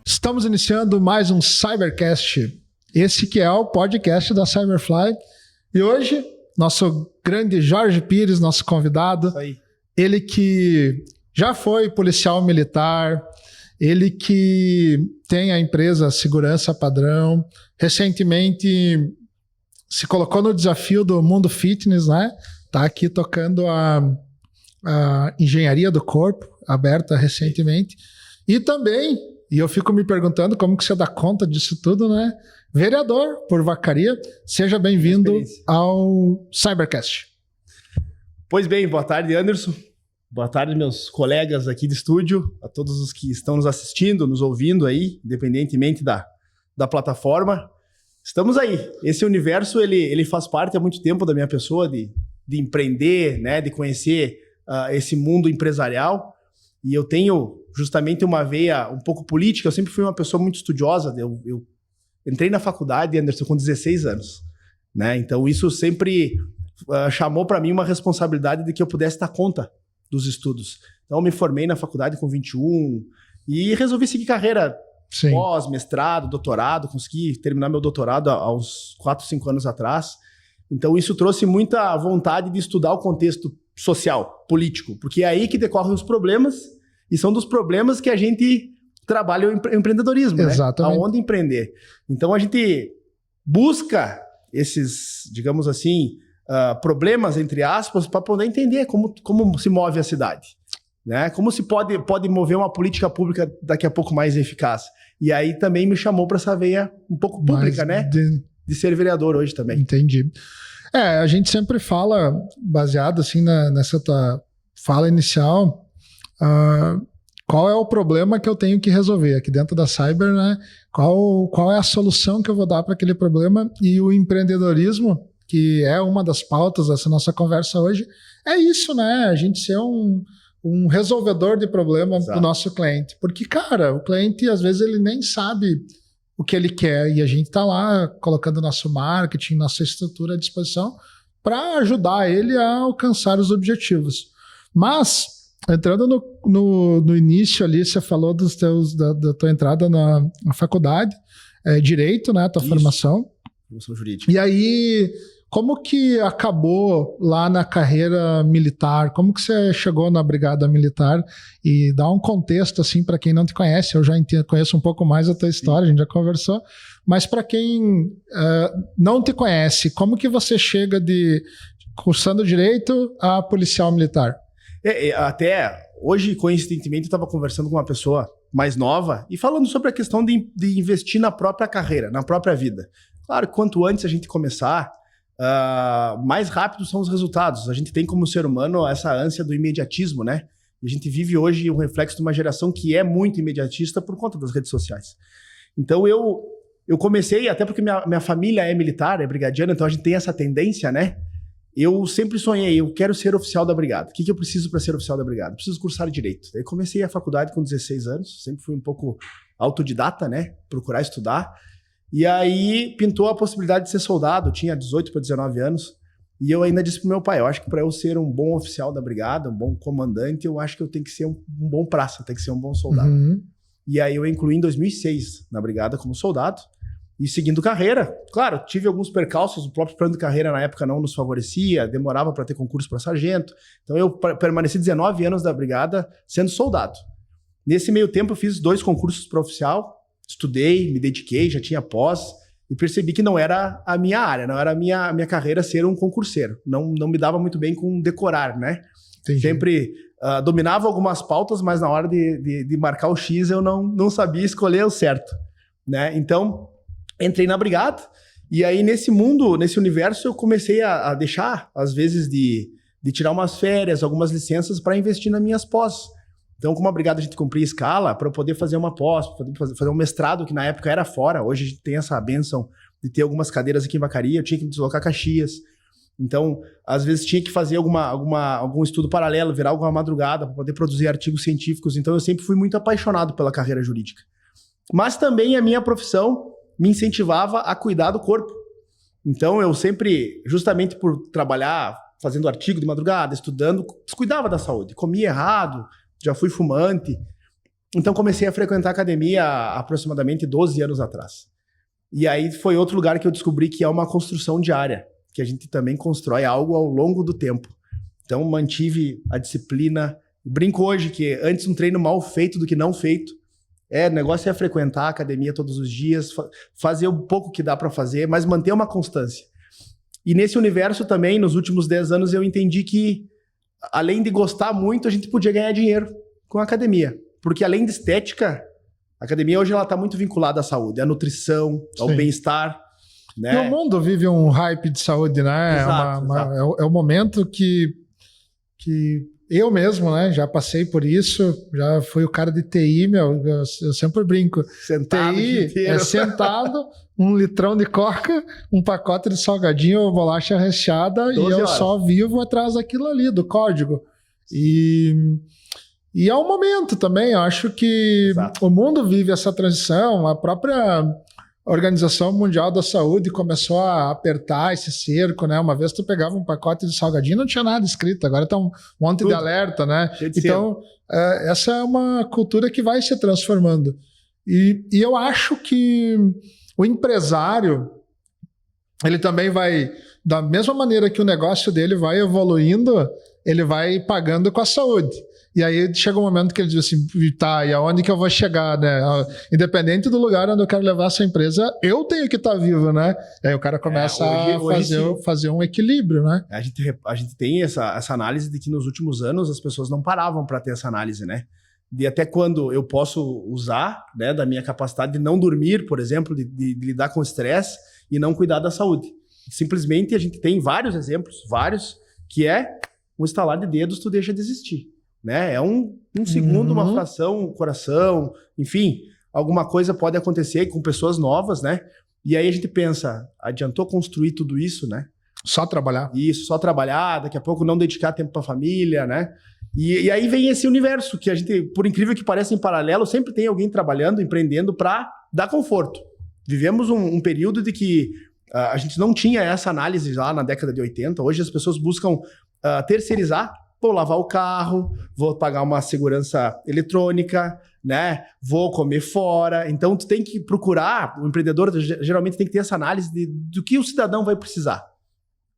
Estamos iniciando mais um Cybercast, esse que é o podcast da Cyberfly. E hoje, nosso grande Jorge Pires, nosso convidado, ele que já foi policial militar, ele que tem a empresa Segurança Padrão, recentemente se colocou no desafio do mundo fitness, né? Tá aqui tocando a engenharia do corpo, aberta recentemente. E também, e eu fico me perguntando como que você dá conta disso tudo, né? Vereador por Vacaria, seja bem-vindo ao Cybercast. Pois bem, boa tarde, Anderson. Boa tarde, meus colegas aqui de estúdio, a todos os que estão nos assistindo, nos ouvindo aí, independentemente da plataforma. Estamos aí. Esse universo, ele faz parte há muito tempo da minha pessoa, de empreender, né, de conhecer esse mundo empresarial. E eu tenho justamente uma veia um pouco política. Eu sempre fui uma pessoa muito estudiosa. Eu entrei na faculdade, Anderson, com 16 anos. Né? Então, isso sempre chamou para mim uma responsabilidade de que eu pudesse dar conta dos estudos. Então, eu me formei na faculdade com 21 e resolvi seguir carreira pós, mestrado, doutorado. Consegui terminar meu doutorado há uns 4, 5 anos atrás. Então, isso trouxe muita vontade de estudar o contexto social, político, porque é aí que decorrem os problemas e são dos problemas que a gente trabalha o empreendedorismo, Exatamente. Né? Aonde empreender. Então, a gente busca esses, digamos assim, problemas, entre aspas, para poder entender como se move a cidade. Né? Como se pode mover uma política pública daqui a pouco mais eficaz. E aí também me chamou para essa veia um pouco pública, né? De ser vereador hoje também. Entendi. A gente sempre fala, baseado assim nessa tua fala inicial, qual é o problema que eu tenho que resolver aqui dentro da Cyber, né? Qual é a solução que eu vou dar para aquele problema? E o empreendedorismo, que é uma das pautas dessa nossa conversa hoje, é isso, né? A gente ser um resolvedor de problemas do nosso cliente. Porque, cara, o cliente, às vezes, ele nem sabe o que ele quer e a gente está lá colocando nosso marketing, nossa estrutura à disposição para ajudar ele a alcançar os objetivos. Mas, entrando no início ali, você falou da tua entrada na faculdade, Direito, né? Tua formação. Formação jurídica. E aí, como que acabou lá na carreira militar? Como que você chegou na Brigada Militar? E dá um contexto, assim, para quem não te conhece. Eu já conheço um pouco mais a tua história, a gente já conversou. Mas para quem não te conhece, como que você chega de cursando Direito a policial militar? Até hoje, coincidentemente, eu estava conversando com uma pessoa mais nova e falando sobre a questão de investir na própria carreira, na própria vida. Claro, quanto antes a gente começar, mais rápidos são os resultados. A gente tem como ser humano essa ânsia do imediatismo, né? E a gente vive hoje um reflexo de uma geração que é muito imediatista por conta das redes sociais. Então eu comecei, até porque minha família é militar, é brigadiana, então a gente tem essa tendência, né? Eu sempre sonhei, eu quero ser oficial da brigada. O que eu preciso para ser oficial da brigada? Preciso cursar Direito. Daí comecei a faculdade com 16 anos, sempre fui um pouco autodidata, né? Procurar estudar. E aí pintou a possibilidade de ser soldado, eu tinha 18 para 19 anos, e eu ainda disse pro meu pai, eu acho que para eu ser um bom oficial da brigada, um bom comandante, eu acho que eu tenho que ser um bom praça, eu tenho que ser um bom soldado. Uhum. E aí eu incluí em 2006 na brigada como soldado, e seguindo carreira. Claro, tive alguns percalços, o próprio plano de carreira na época não nos favorecia, demorava para ter concurso para sargento, então eu permaneci 19 anos da brigada sendo soldado. Nesse meio tempo eu fiz 2 concursos para oficial, estudei, me dediquei, já tinha pós e percebi que não era a minha área, não era a minha carreira ser um concurseiro. Não me dava muito bem com decorar, né? Entendi. Sempre dominava algumas pautas, mas na hora de marcar o X eu não sabia escolher o certo, né? Então, entrei na brigada e aí nesse mundo, nesse universo, eu comecei a deixar, às vezes, de tirar umas férias, algumas licenças para investir nas minhas pós. Então, como a brigada a gente cumpria escala para eu poder fazer uma pós, fazer um mestrado, que na época era fora. Hoje a gente tem essa bênção de ter algumas cadeiras aqui em Vacaria, eu tinha que me deslocar a Caxias. Então, às vezes tinha que fazer algum estudo paralelo, virar alguma madrugada para poder produzir artigos científicos. Então, eu sempre fui muito apaixonado pela carreira jurídica. Mas também a minha profissão me incentivava a cuidar do corpo. Então, eu sempre, justamente por trabalhar fazendo artigo de madrugada, estudando, descuidava da saúde, comia errado, já fui fumante. Então comecei a frequentar a academia há aproximadamente 12 anos atrás. E aí foi outro lugar que eu descobri que é uma construção diária, que a gente também constrói algo ao longo do tempo. Então mantive a disciplina. Brinco hoje que antes um treino mal feito do que não feito. O negócio é frequentar a academia todos os dias, fazer o pouco que dá para fazer, mas manter uma constância. E nesse universo também, nos últimos 10 anos, eu entendi que, além de gostar muito, a gente podia ganhar dinheiro com a academia. Porque além de estética, a academia hoje está muito vinculada à saúde, à nutrição, ao bem-estar. Né? E o mundo vive um hype de saúde, né? Exato, é o momento que eu mesmo, né, já passei por isso, já fui o cara de TI, eu sempre brinco. Sentado TI é sentado, 1 litrão de coca, um pacote de salgadinho ou bolacha recheada e eu horas. só vivo atrás daquilo ali, do código. E é um momento também, eu acho que o mundo vive essa transição, a própria Organização Mundial da Saúde começou a apertar esse cerco, né? Uma vez tu pegava um pacote de salgadinho, não tinha nada escrito, agora tá um monte de alerta, né? Então, essa é uma cultura que vai se transformando. E eu acho que o empresário, ele também vai, da mesma maneira que o negócio dele vai evoluindo, ele vai pagando com a saúde. E aí chega um momento que ele diz assim, tá, e aonde que eu vou chegar, né? Independente do lugar onde eu quero levar essa empresa, eu tenho que estar vivo, né? Aí o cara começa a fazer um equilíbrio, né? A gente tem essa análise de que nos últimos anos as pessoas não paravam para ter essa análise, né? De até quando eu posso usar, né, da minha capacidade de não dormir, por exemplo, de lidar com o estresse e não cuidar da saúde. Simplesmente a gente tem vários exemplos, que é um estalar de dedos, tu deixa de existir. Né? É um segundo, uma fração, coração, enfim, alguma coisa pode acontecer com pessoas novas, né? E aí a gente pensa, adiantou construir tudo isso, né? Só trabalhar. Isso, só trabalhar, daqui a pouco não dedicar tempo para a família, né? E aí vem esse universo que a gente, por incrível que pareça, em paralelo, sempre tem alguém trabalhando, empreendendo para dar conforto. Vivemos um período de que a gente não tinha essa análise lá na década de 80, hoje as pessoas buscam terceirizar. Vou lavar o carro, vou pagar uma segurança eletrônica, né? Vou comer fora. Então, tu tem que procurar, o empreendedor geralmente tem que ter essa análise do que o cidadão vai precisar.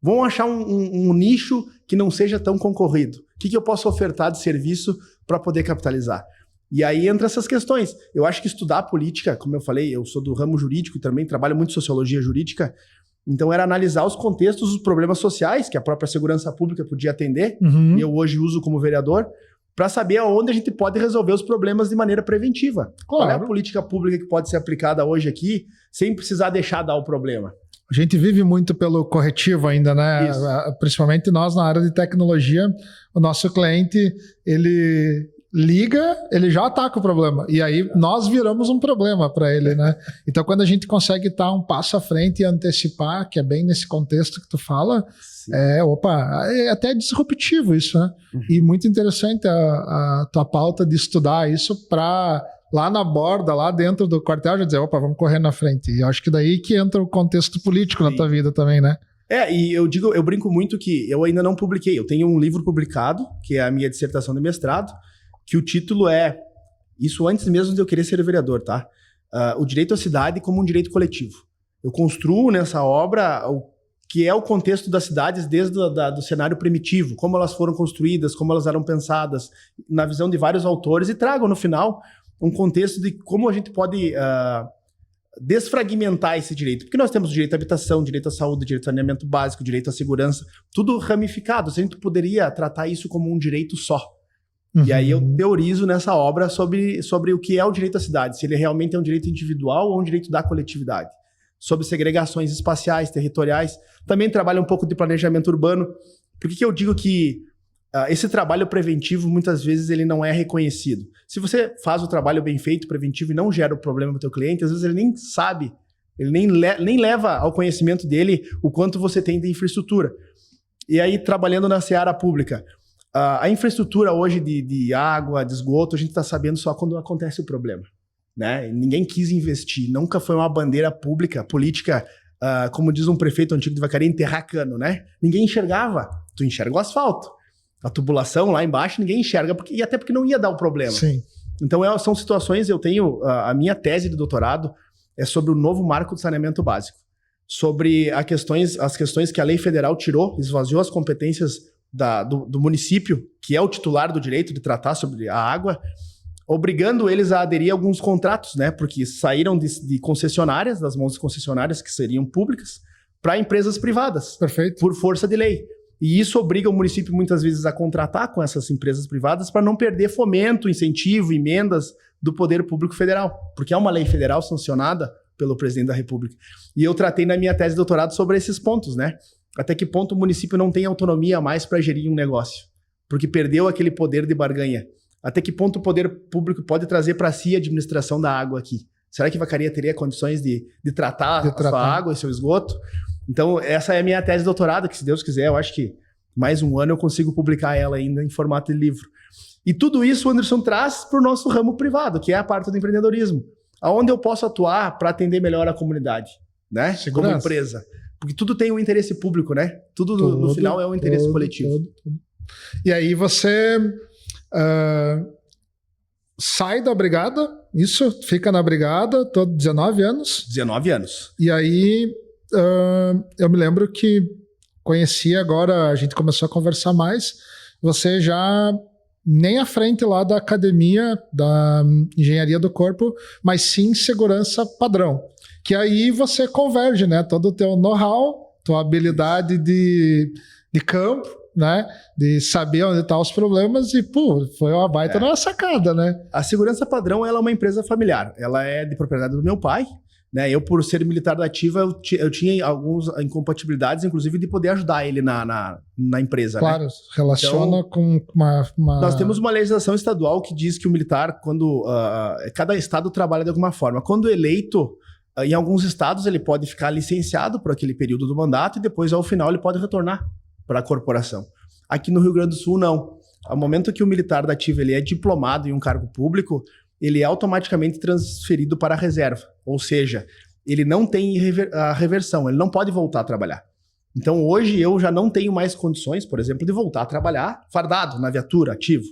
Vão achar um nicho que não seja tão concorrido. O que eu posso ofertar de serviço para poder capitalizar? E aí entra essas questões. Eu acho que estudar política, como eu falei, eu sou do ramo jurídico e também trabalho muito sociologia jurídica. Então era analisar os contextos, os problemas sociais que a própria segurança pública podia atender, e eu hoje uso como vereador, para saber aonde a gente pode resolver os problemas de maneira preventiva. Claro. Qual é a política pública que pode ser aplicada hoje aqui, sem precisar deixar dar o problema? A gente vive muito pelo corretivo ainda, né? Isso. Principalmente nós na área de tecnologia, o nosso cliente, ele liga, ele já ataca o problema. E aí nós viramos um problema para ele, né? Então quando a gente consegue estar um passo à frente e antecipar, que é bem nesse contexto que tu fala, é até disruptivo isso, né? E muito interessante a tua pauta de estudar isso para lá na borda, lá dentro do quartel, já dizer, vamos correr na frente. E eu acho que daí que entra o contexto político na tua vida também, né? E eu brinco muito que eu ainda não publiquei. Eu tenho um livro publicado, que é a minha dissertação de mestrado, que o título é, isso antes mesmo de eu querer ser vereador, tá? O direito à cidade como um direito coletivo. Eu construo nessa obra o que é o contexto das cidades desde do cenário primitivo, como elas foram construídas, como elas eram pensadas, na visão de vários autores, e trago no final um contexto de como a gente pode desfragmentar esse direito. Porque nós temos o direito à habitação, direito à saúde, direito ao saneamento básico, direito à segurança, tudo ramificado. Se a gente poderia tratar isso como um direito só. E aí eu teorizo nessa obra sobre o que é o direito à cidade, se ele realmente é um direito individual ou um direito da coletividade. Sobre segregações espaciais, territoriais. Também trabalho um pouco de planejamento urbano. Por que eu digo que esse trabalho preventivo, muitas vezes, ele não é reconhecido? Se você faz o trabalho bem feito, preventivo, e não gera o problema para o teu cliente, às vezes ele nem sabe, ele nem leva ao conhecimento dele o quanto você tem de infraestrutura. E aí, trabalhando na seara pública, a infraestrutura hoje de água, de esgoto, a gente está sabendo só quando acontece o problema, né? Ninguém quis investir, nunca foi uma bandeira pública, política, como diz um prefeito antigo de Vacaria, enterrar cano, né? Ninguém enxergava Tu enxerga o asfalto. A tubulação lá embaixo ninguém enxerga, e até porque não ia dar o problema. Sim. Então são situações, eu tenho, a minha tese de doutorado é sobre o novo marco de saneamento básico. Sobre as questões que a lei federal tirou, esvaziou as competências do município, que é o titular do direito de tratar sobre a água, obrigando eles a aderir a alguns contratos, né? Porque saíram de concessionárias, das mãos de concessionárias que seriam públicas, para empresas privadas. Perfeito. Por força de lei. E isso obriga o município muitas vezes a contratar com essas empresas privadas para não perder fomento, incentivo, emendas do poder público federal, porque é uma lei federal sancionada pelo presidente da República. E eu tratei na minha tese de doutorado sobre esses pontos, né? Até que ponto o município não tem autonomia mais para gerir um negócio, porque perdeu aquele poder de barganha. Até que ponto o poder público pode trazer para si a administração da água aqui? Será que Vacaria teria condições de tratar a sua água e seu esgoto? Então, essa é a minha tese de doutorado, que se Deus quiser, eu acho que mais um ano eu consigo publicar ela ainda em formato de livro. E tudo isso o Anderson traz para o nosso ramo privado, que é a parte do empreendedorismo. Aonde eu posso atuar para atender melhor a comunidade, né? Segurança. Como empresa. Porque tudo tem um interesse público, né? Tudo no final é um interesse coletivo. Tudo. E aí você sai da brigada, isso, fica na brigada, tô 19 anos. 19 anos. E aí eu me lembro que conheci agora, a gente começou a conversar mais, você já nem à frente lá da academia da engenharia do corpo, mas sim segurança padrão. Que aí você converge, né? Todo o teu know-how, tua habilidade de campo, né? De saber onde estão os problemas e, pô, foi uma baita numa sacada, né? A Segurança Padrão, ela é uma empresa familiar. Ela é de propriedade do meu pai, né? Eu, por ser militar da ativa, eu tinha algumas incompatibilidades, inclusive, de poder ajudar ele na empresa, claro, né? Relaciona então, com uma... Nós temos uma legislação estadual que diz que o militar, quando... cada estado trabalha de alguma forma. Quando eleito, em alguns estados, ele pode ficar licenciado por aquele período do mandato e depois, ao final, ele pode retornar para a corporação. Aqui no Rio Grande do Sul, não. Ao momento que o militar da ativa ele é diplomado em um cargo público, ele é automaticamente transferido para a reserva. Ou seja, ele não tem a reversão, ele não pode voltar a trabalhar. Então, hoje, eu já não tenho mais condições, por exemplo, de voltar a trabalhar fardado, na viatura, ativo.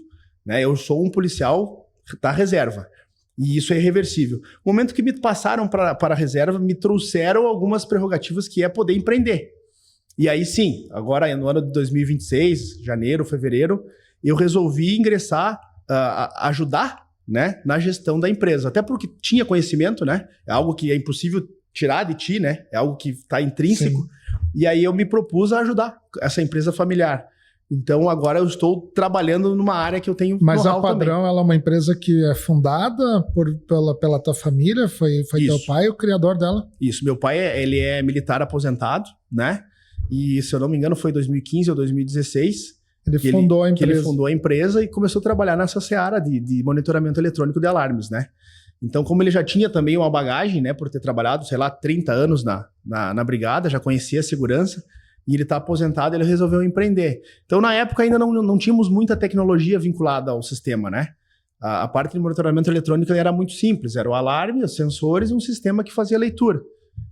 Né? Eu sou um policial da reserva. E isso é irreversível. No momento que me passaram para a reserva, me trouxeram algumas prerrogativas que é poder empreender. E aí sim, agora no ano de 2026, janeiro, fevereiro, eu resolvi ingressar, ajudar, né, na gestão da empresa. Até porque tinha conhecimento, né? É algo que é impossível tirar de ti, né? É algo que está intrínseco. Sim. E aí eu me propus a ajudar essa empresa familiar. Então agora eu estou trabalhando numa área que eu tenho know-how. Mas a Padrão, também. Ela é uma empresa que é fundada pela tua família? Foi teu pai o criador dela? Isso, meu pai ele é militar aposentado, né? E se eu não me engano foi 2015 ou 2016 ele fundou a empresa e começou a trabalhar nessa seara de monitoramento eletrônico de alarmes, né? Então, como ele já tinha também uma bagagem, né, por ter trabalhado, sei lá, 30 anos na brigada, já conhecia a segurança, e ele está aposentado, ele resolveu empreender. Então, na época, ainda não tínhamos muita tecnologia vinculada ao sistema, né? A parte de monitoramento eletrônico era muito simples, era o alarme, os sensores e um sistema que fazia leitura.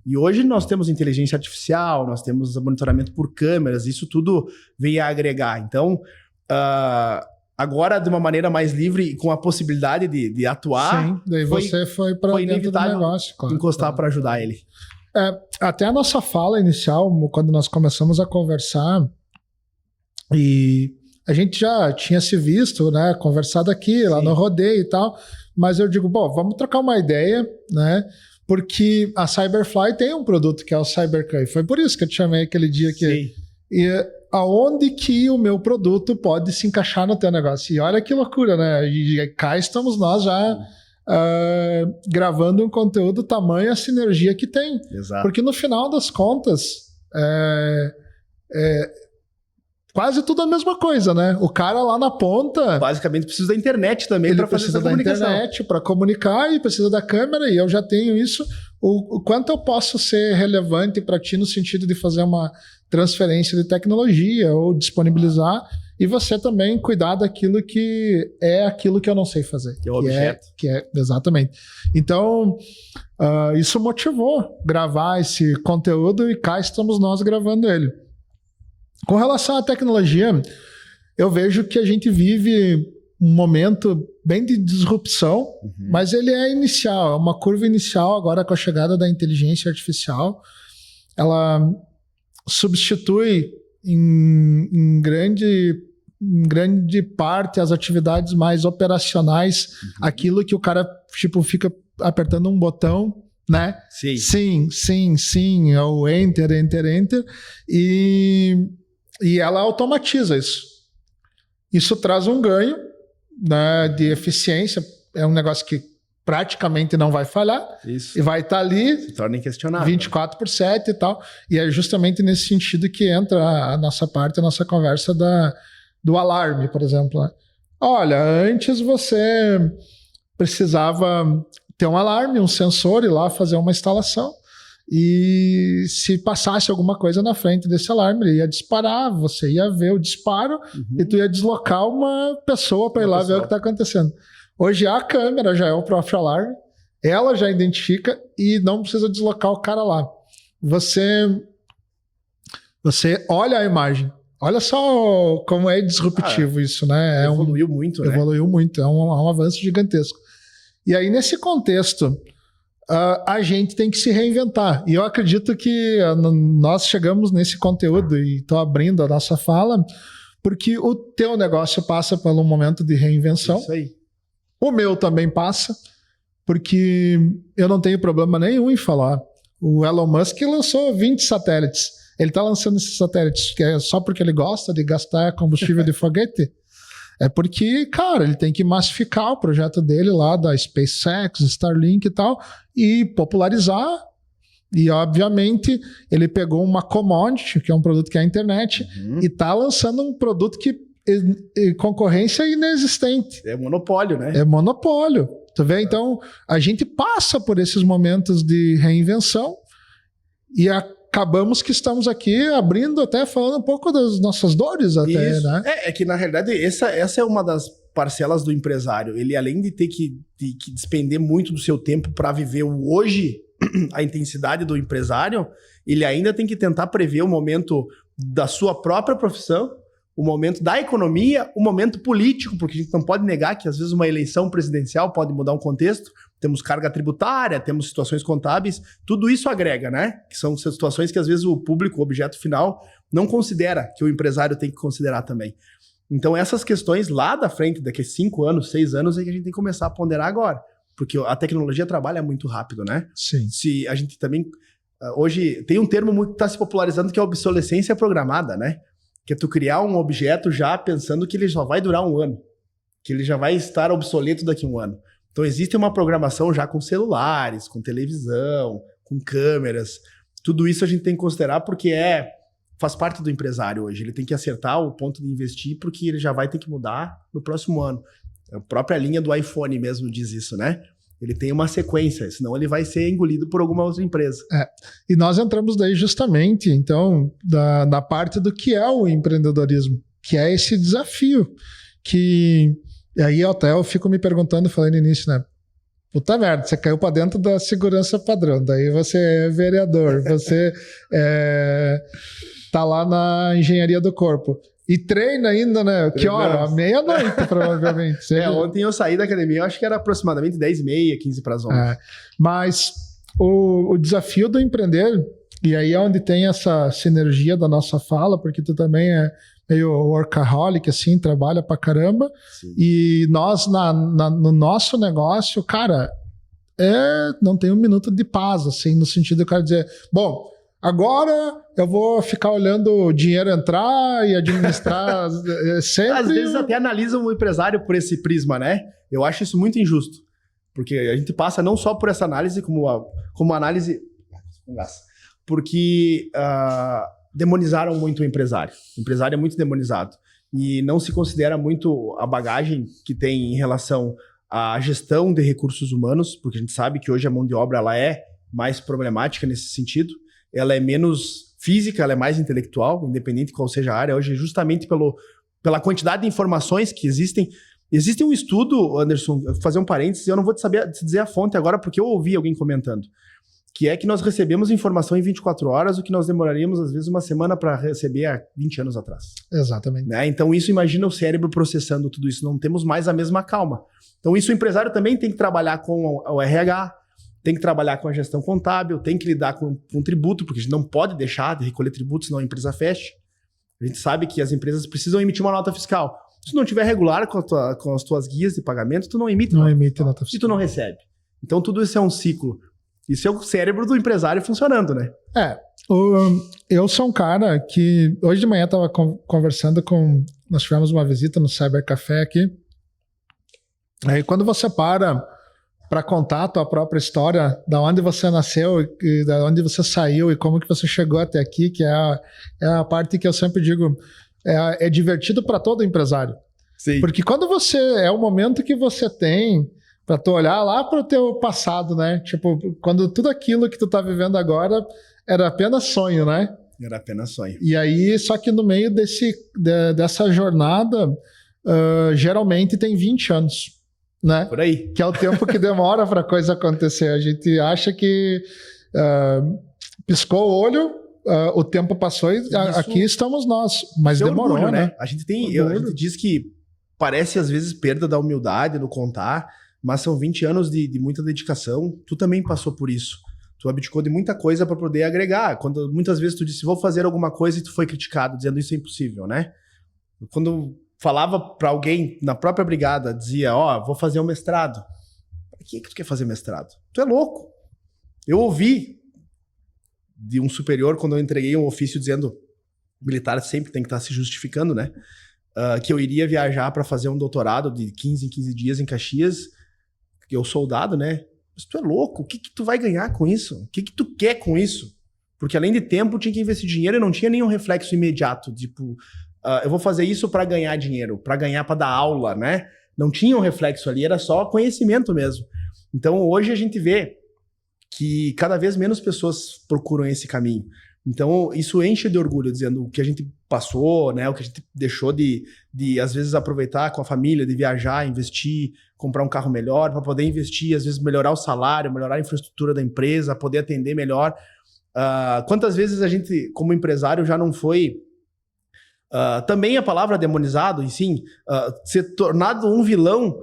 E hoje nós temos inteligência artificial, nós temos monitoramento por câmeras, isso tudo veio a agregar. Então, agora de uma maneira mais livre e com a possibilidade de atuar... Sim, daí você foi para dentro do negócio. Claro, encostar para ajudar ele. Até a nossa fala inicial, quando nós começamos a conversar, e a gente já tinha se visto, né, conversado aqui, lá no rodeio e tal, mas eu digo, bom, vamos trocar uma ideia, né? Porque a Cyberfly tem um produto que é o CyberCam. Foi por isso que eu te chamei aquele dia que... Sim. E aonde que o meu produto pode se encaixar no teu negócio? E olha que loucura, né? E cá estamos nós já gravando um conteúdo tamanho a sinergia que tem. Exato. Porque no final das contas, quase tudo a mesma coisa, né? O cara lá na ponta... Basicamente precisa da internet também para fazer essa comunicação. Ele precisa da internet para comunicar e precisa da câmera, e eu já tenho isso. O quanto eu posso ser relevante para ti no sentido de fazer uma transferência de tecnologia ou disponibilizar, e você também cuidar daquilo que é aquilo que eu não sei fazer. Que é o objeto. Exatamente. Então, isso motivou gravar esse conteúdo e cá estamos nós gravando ele. Com relação à tecnologia, eu vejo que a gente vive um momento bem de disrupção, mas ele é inicial, é uma curva inicial agora com a chegada da inteligência artificial. Ela substitui em grande parte as atividades mais operacionais, aquilo que o cara tipo, fica apertando um botão, né? Sim, é o enter, e ela automatiza isso. Isso traz um ganho, né, de eficiência, é um negócio que praticamente não vai falhar, Isso. E vai estar ali se torna inquestionável. 24/7 e tal, e é justamente nesse sentido que entra a nossa conversa do alarme, por exemplo. Né? Olha, antes você precisava ter um alarme, um sensor, ir lá fazer uma instalação, e se passasse alguma coisa na frente desse alarme, ele ia disparar, você ia ver o disparo e tu ia deslocar uma pessoa para ir lá ver o que está acontecendo. Hoje a câmera já é o próprio alarme, ela já identifica e não precisa deslocar o cara lá. Você olha a imagem. Olha só como é disruptivo isso, né? Evoluiu muito, né? Evoluiu muito, é um avanço gigantesco. E aí, nesse contexto, a gente tem que se reinventar. E eu acredito que nós chegamos nesse conteúdo, e estou abrindo a nossa fala, porque o teu negócio passa por um momento de reinvenção. Isso aí. O meu também passa, porque eu não tenho problema nenhum em falar. O Elon Musk lançou 20 satélites. Ele está lançando esses satélites que é só porque ele gosta de gastar combustível de foguete? É porque, cara, ele tem que massificar o projeto dele lá da SpaceX, Starlink e tal, e popularizar. E, obviamente, ele pegou uma commodity, que é um produto que é a internet, e está lançando um produto que concorrência inexistente. É monopólio, né? É monopólio. Tu vê? Então, a gente passa por esses momentos de reinvenção e acabamos que estamos aqui abrindo, até falando um pouco das nossas dores até, Isso. né? É que, na realidade, essa é uma das parcelas do empresário. Ele, além de ter que despender muito do seu tempo para viver o hoje, a intensidade do empresário, ele ainda tem que tentar prever o momento da sua própria profissão, o momento da economia, o momento político, porque a gente não pode negar que às vezes uma eleição presidencial pode mudar um contexto, temos carga tributária, temos situações contábeis, tudo isso agrega, né? Que são situações que às vezes o público, o objeto final, não considera, que o empresário tem que considerar também. Então essas questões lá da frente, daqui a 5 anos, 6 anos, é que a gente tem que começar a ponderar agora, porque a tecnologia trabalha muito rápido, né? Sim. Se a gente também, hoje, tem um termo muito que está se popularizando que é a obsolescência programada, né? Que é tu criar um objeto já pensando que ele só vai durar 1 ano, que ele já vai estar obsoleto daqui a 1 ano. Então existe uma programação já com celulares, com televisão, com câmeras. Tudo isso a gente tem que considerar porque faz parte do empresário hoje. Ele tem que acertar o ponto de investir porque ele já vai ter que mudar no próximo ano. A própria linha do iPhone mesmo diz isso, né? Ele tem uma sequência, senão ele vai ser engolido por alguma outra empresa. E nós entramos daí justamente, então, na parte do que é o empreendedorismo, que é esse desafio, que aí até eu fico me perguntando, falei no início, né? Puta merda, você caiu para dentro da segurança padrão, daí você é vereador, você tá lá na engenharia do corpo. E treina ainda, né? Que hora? Meia-noite, provavelmente. Ontem eu saí da academia, eu acho que era aproximadamente 10h30, 15:11. Mas o desafio do empreender, e aí é onde tem essa sinergia da nossa fala, porque tu também é meio workaholic, assim, trabalha pra caramba. Sim. E nós, no nosso negócio, cara, não tem um minuto de paz, assim, no sentido de eu quero dizer, bom, agora eu vou ficar olhando o dinheiro entrar e administrar sempre. Às vezes até analisam o empresário por esse prisma, né? Eu acho isso muito injusto. Porque a gente passa não só por essa análise, como análise... Porque demonizaram muito o empresário. O empresário é muito demonizado. E não se considera muito a bagagem que tem em relação à gestão de recursos humanos, porque a gente sabe que hoje a mão de obra ela é mais problemática nesse sentido. Ela é menos física, ela é mais intelectual, independente de qual seja a área. Hoje, justamente pela quantidade de informações que existem. Existe um estudo, Anderson, vou fazer um parênteses, eu não vou te dizer a fonte agora, porque eu ouvi alguém comentando, que é que nós recebemos informação em 24 horas, o que nós demoraríamos, às vezes, uma semana para receber há 20 anos atrás. Exatamente. Né? Então, isso, imagina o cérebro processando tudo isso. Não temos mais a mesma calma. Então, isso o empresário também tem que trabalhar com o RH, tem que trabalhar com a gestão contábil, tem que lidar com tributo, porque a gente não pode deixar de recolher tributo, senão a empresa fecha. A gente sabe que as empresas precisam emitir uma nota fiscal. Se tu não tiver regular com as tuas guias de pagamento, tu não emite nota fiscal. E tu não recebe. Então, tudo isso é um ciclo. Isso é o cérebro do empresário funcionando, né? Eu sou um cara que... Hoje de manhã eu estava conversando com... Nós tivemos uma visita no Cyber Café aqui. Aí quando você para contar a tua própria história, da onde você nasceu, e da onde você saiu e como que você chegou até aqui, que é a parte que eu sempre digo, é divertido para todo empresário. Sim. Porque quando você... É o momento que você tem para tu olhar lá para o teu passado, né? Tipo, quando tudo aquilo que tu tá vivendo agora era apenas sonho, né? Era apenas sonho. E aí, só que no meio dessa jornada, geralmente tem 20 anos, né? Por aí. Que é o tempo que demora para a coisa acontecer. A gente acha que piscou o olho, o tempo passou e aqui estamos nós. Mas demorou, orgulho, né? A gente diz que parece às vezes perda da humildade no contar, mas são 20 anos de muita dedicação. Tu também passou por isso. Tu abdicou de muita coisa para poder agregar. Quando muitas vezes tu disse, vou fazer alguma coisa, e tu foi criticado, dizendo isso é impossível, né? Quando falava para alguém na própria brigada, dizia, vou fazer um mestrado. Para que tu quer fazer mestrado? Tu é louco. Eu ouvi de um superior, quando eu entreguei um ofício dizendo, militar sempre tem que estar se justificando, né? Que eu iria viajar para fazer um doutorado de 15 em 15 dias em Caxias. Eu soldado, né? Mas tu é louco, o que tu vai ganhar com isso? O que tu quer com isso? Porque além de tempo, tinha que investir dinheiro e não tinha nenhum reflexo imediato, tipo, eu vou fazer isso para ganhar dinheiro, para dar aula, né? Não tinha um reflexo ali, era só conhecimento mesmo. Então hoje a gente vê que cada vez menos pessoas procuram esse caminho. Então isso enche de orgulho, dizendo o que a gente passou, né? O que a gente deixou de às vezes aproveitar com a família, de viajar, investir, comprar um carro melhor, para poder investir, às vezes melhorar o salário, melhorar a infraestrutura da empresa, poder atender melhor. Quantas vezes a gente, como empresário, já não foi... também a palavra demonizado, e sim, ser tornado um vilão,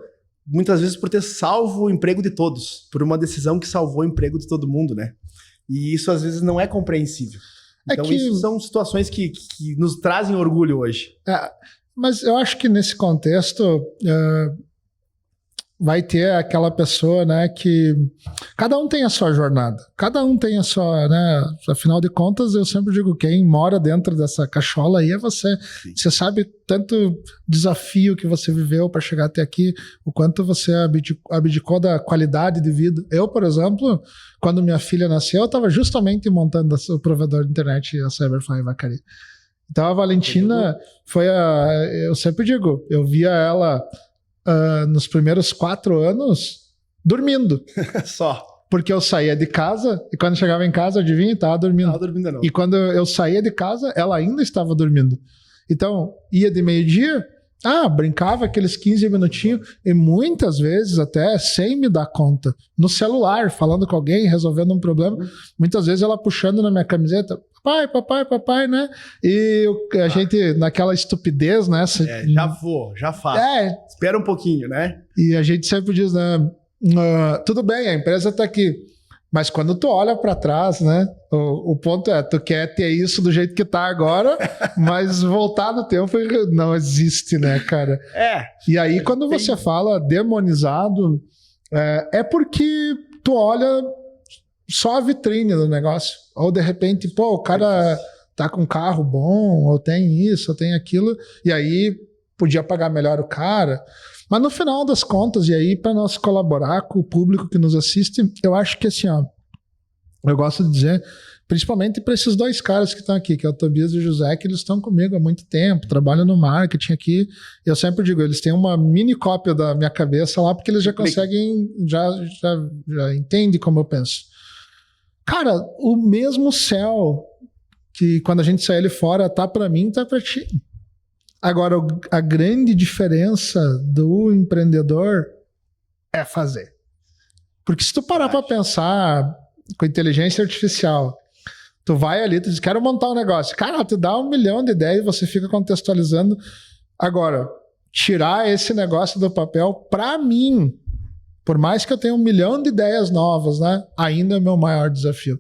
muitas vezes por ter salvo o emprego de todos, por uma decisão que salvou o emprego de todo mundo, né? E isso às vezes não é compreensível. Então isso são situações que nos trazem orgulho hoje. Mas eu acho que nesse contexto vai ter aquela pessoa, né, que cada um tem a sua jornada, cada um tem a sua, né, afinal de contas eu sempre digo, quem mora dentro dessa cachola aí é você. Sim. Você sabe tanto desafio que você viveu para chegar até aqui, o quanto você abdicou da qualidade de vida. Eu, por exemplo, quando minha filha nasceu, eu estava justamente montando o provedor de internet, a Cyberfly Vacaria. Então a Valentina eu sempre digo, eu via ela nos primeiros 4 anos dormindo. Só. Porque eu saía de casa e quando chegava em casa, adivinha, estava dormindo. Estava dormindo não. E quando eu saía de casa, ela ainda estava dormindo. Então, ia de meio-dia, brincava aqueles 15 minutinhos e muitas vezes até sem me dar conta. No celular, falando com alguém, resolvendo um problema. Muitas vezes ela puxando na minha camiseta, papai, né? E a gente, naquela estupidez, né? Já faço. Espera um pouquinho, né? E a gente sempre diz, né? Tudo bem, a empresa tá aqui. Mas quando tu olha para trás, né? O ponto é, tu quer ter isso do jeito que tá agora, mas voltar no tempo não existe, né, cara? E aí, quando você fala demonizado, é porque tu olha só a vitrine do negócio. Ou de repente, o cara tá com um carro bom, ou tem isso, ou tem aquilo, e aí podia pagar melhor o cara. Mas no final das contas, e aí para nós colaborar com o público que nos assiste, eu acho que assim, eu gosto de dizer, principalmente para esses 2 caras que estão aqui, que é o Tobias e o José, que eles estão comigo há muito tempo, trabalham no marketing aqui. Eu sempre digo, eles têm uma mini cópia da minha cabeça lá, porque eles já conseguem, já entendem como eu penso. Cara, o mesmo céu que quando a gente sai ali fora, tá para mim, tá para ti. Agora, a grande diferença do empreendedor é fazer. Porque se tu parar para pensar, com inteligência artificial. Tu vai ali, tu diz, quero montar um negócio. Cara, tu dá 1 milhão de ideias e você fica contextualizando. Agora, tirar esse negócio do papel, para mim, por mais que eu tenha 1 milhão de ideias novas, né, ainda é o meu maior desafio.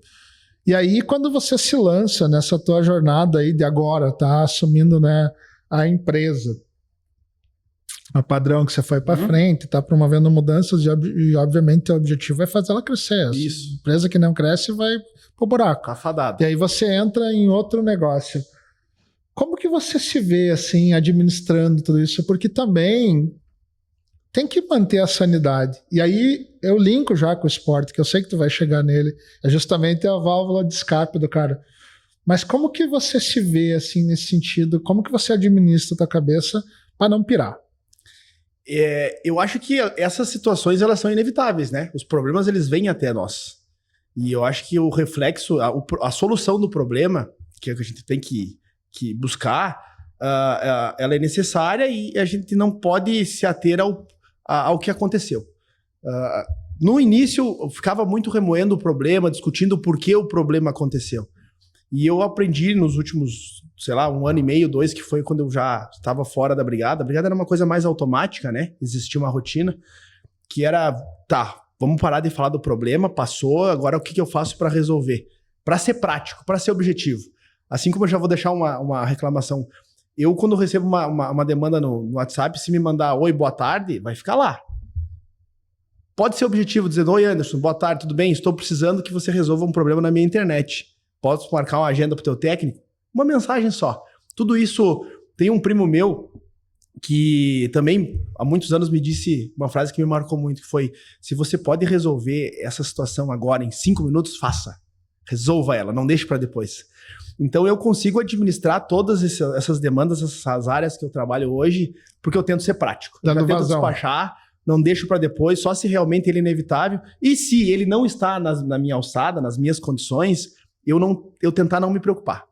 E aí, quando você se lança nessa tua jornada aí de agora, tá assumindo, né, a empresa, a padrão que você foi para frente, tá promovendo mudanças e obviamente o objetivo é fazer ela crescer. Isso. A empresa que não cresce vai pro buraco. Cafadado. E aí você entra em outro negócio. Como que você se vê assim administrando tudo isso? Porque também tem que manter a sanidade. E aí eu linko já com o esporte, que eu sei que tu vai chegar nele. É justamente a válvula de escape do cara. Mas como que você se vê assim nesse sentido? Como que você administra a tua cabeça para não pirar? Eu acho que essas situações elas são inevitáveis, né? Os problemas eles vêm até nós. E eu acho que o reflexo, a solução do problema, que a gente tem que buscar, ela é necessária e a gente não pode se ater ao que aconteceu. No início, eu ficava muito remoendo o problema, discutindo por que o problema aconteceu. E eu aprendi nos últimos, 1 ano e meio, 2, que foi quando eu já estava fora da brigada. A brigada era uma coisa mais automática, né? Existia uma rotina que era, vamos parar de falar do problema, passou, agora o que eu faço para resolver? Para ser prático, para ser objetivo. Assim como eu já vou deixar uma reclamação. Eu, quando recebo uma demanda no WhatsApp, se me mandar oi, boa tarde, vai ficar lá. Pode ser objetivo, dizendo, oi Anderson, boa tarde, tudo bem? Estou precisando que você resolva um problema na minha internet. Posso marcar uma agenda para o teu técnico? Uma mensagem só. Tudo isso, tem um primo meu que também há muitos anos me disse uma frase que me marcou muito, que foi, se você pode resolver essa situação agora em 5 minutos, faça. Resolva ela, não deixe para depois. Então eu consigo administrar todas essas demandas, essas áreas que eu trabalho hoje, porque eu tento ser prático. Eu já tento despachar, não deixo para depois, só se realmente ele é inevitável. E se ele não está na minha alçada, nas minhas condições, eu tentar não me preocupar.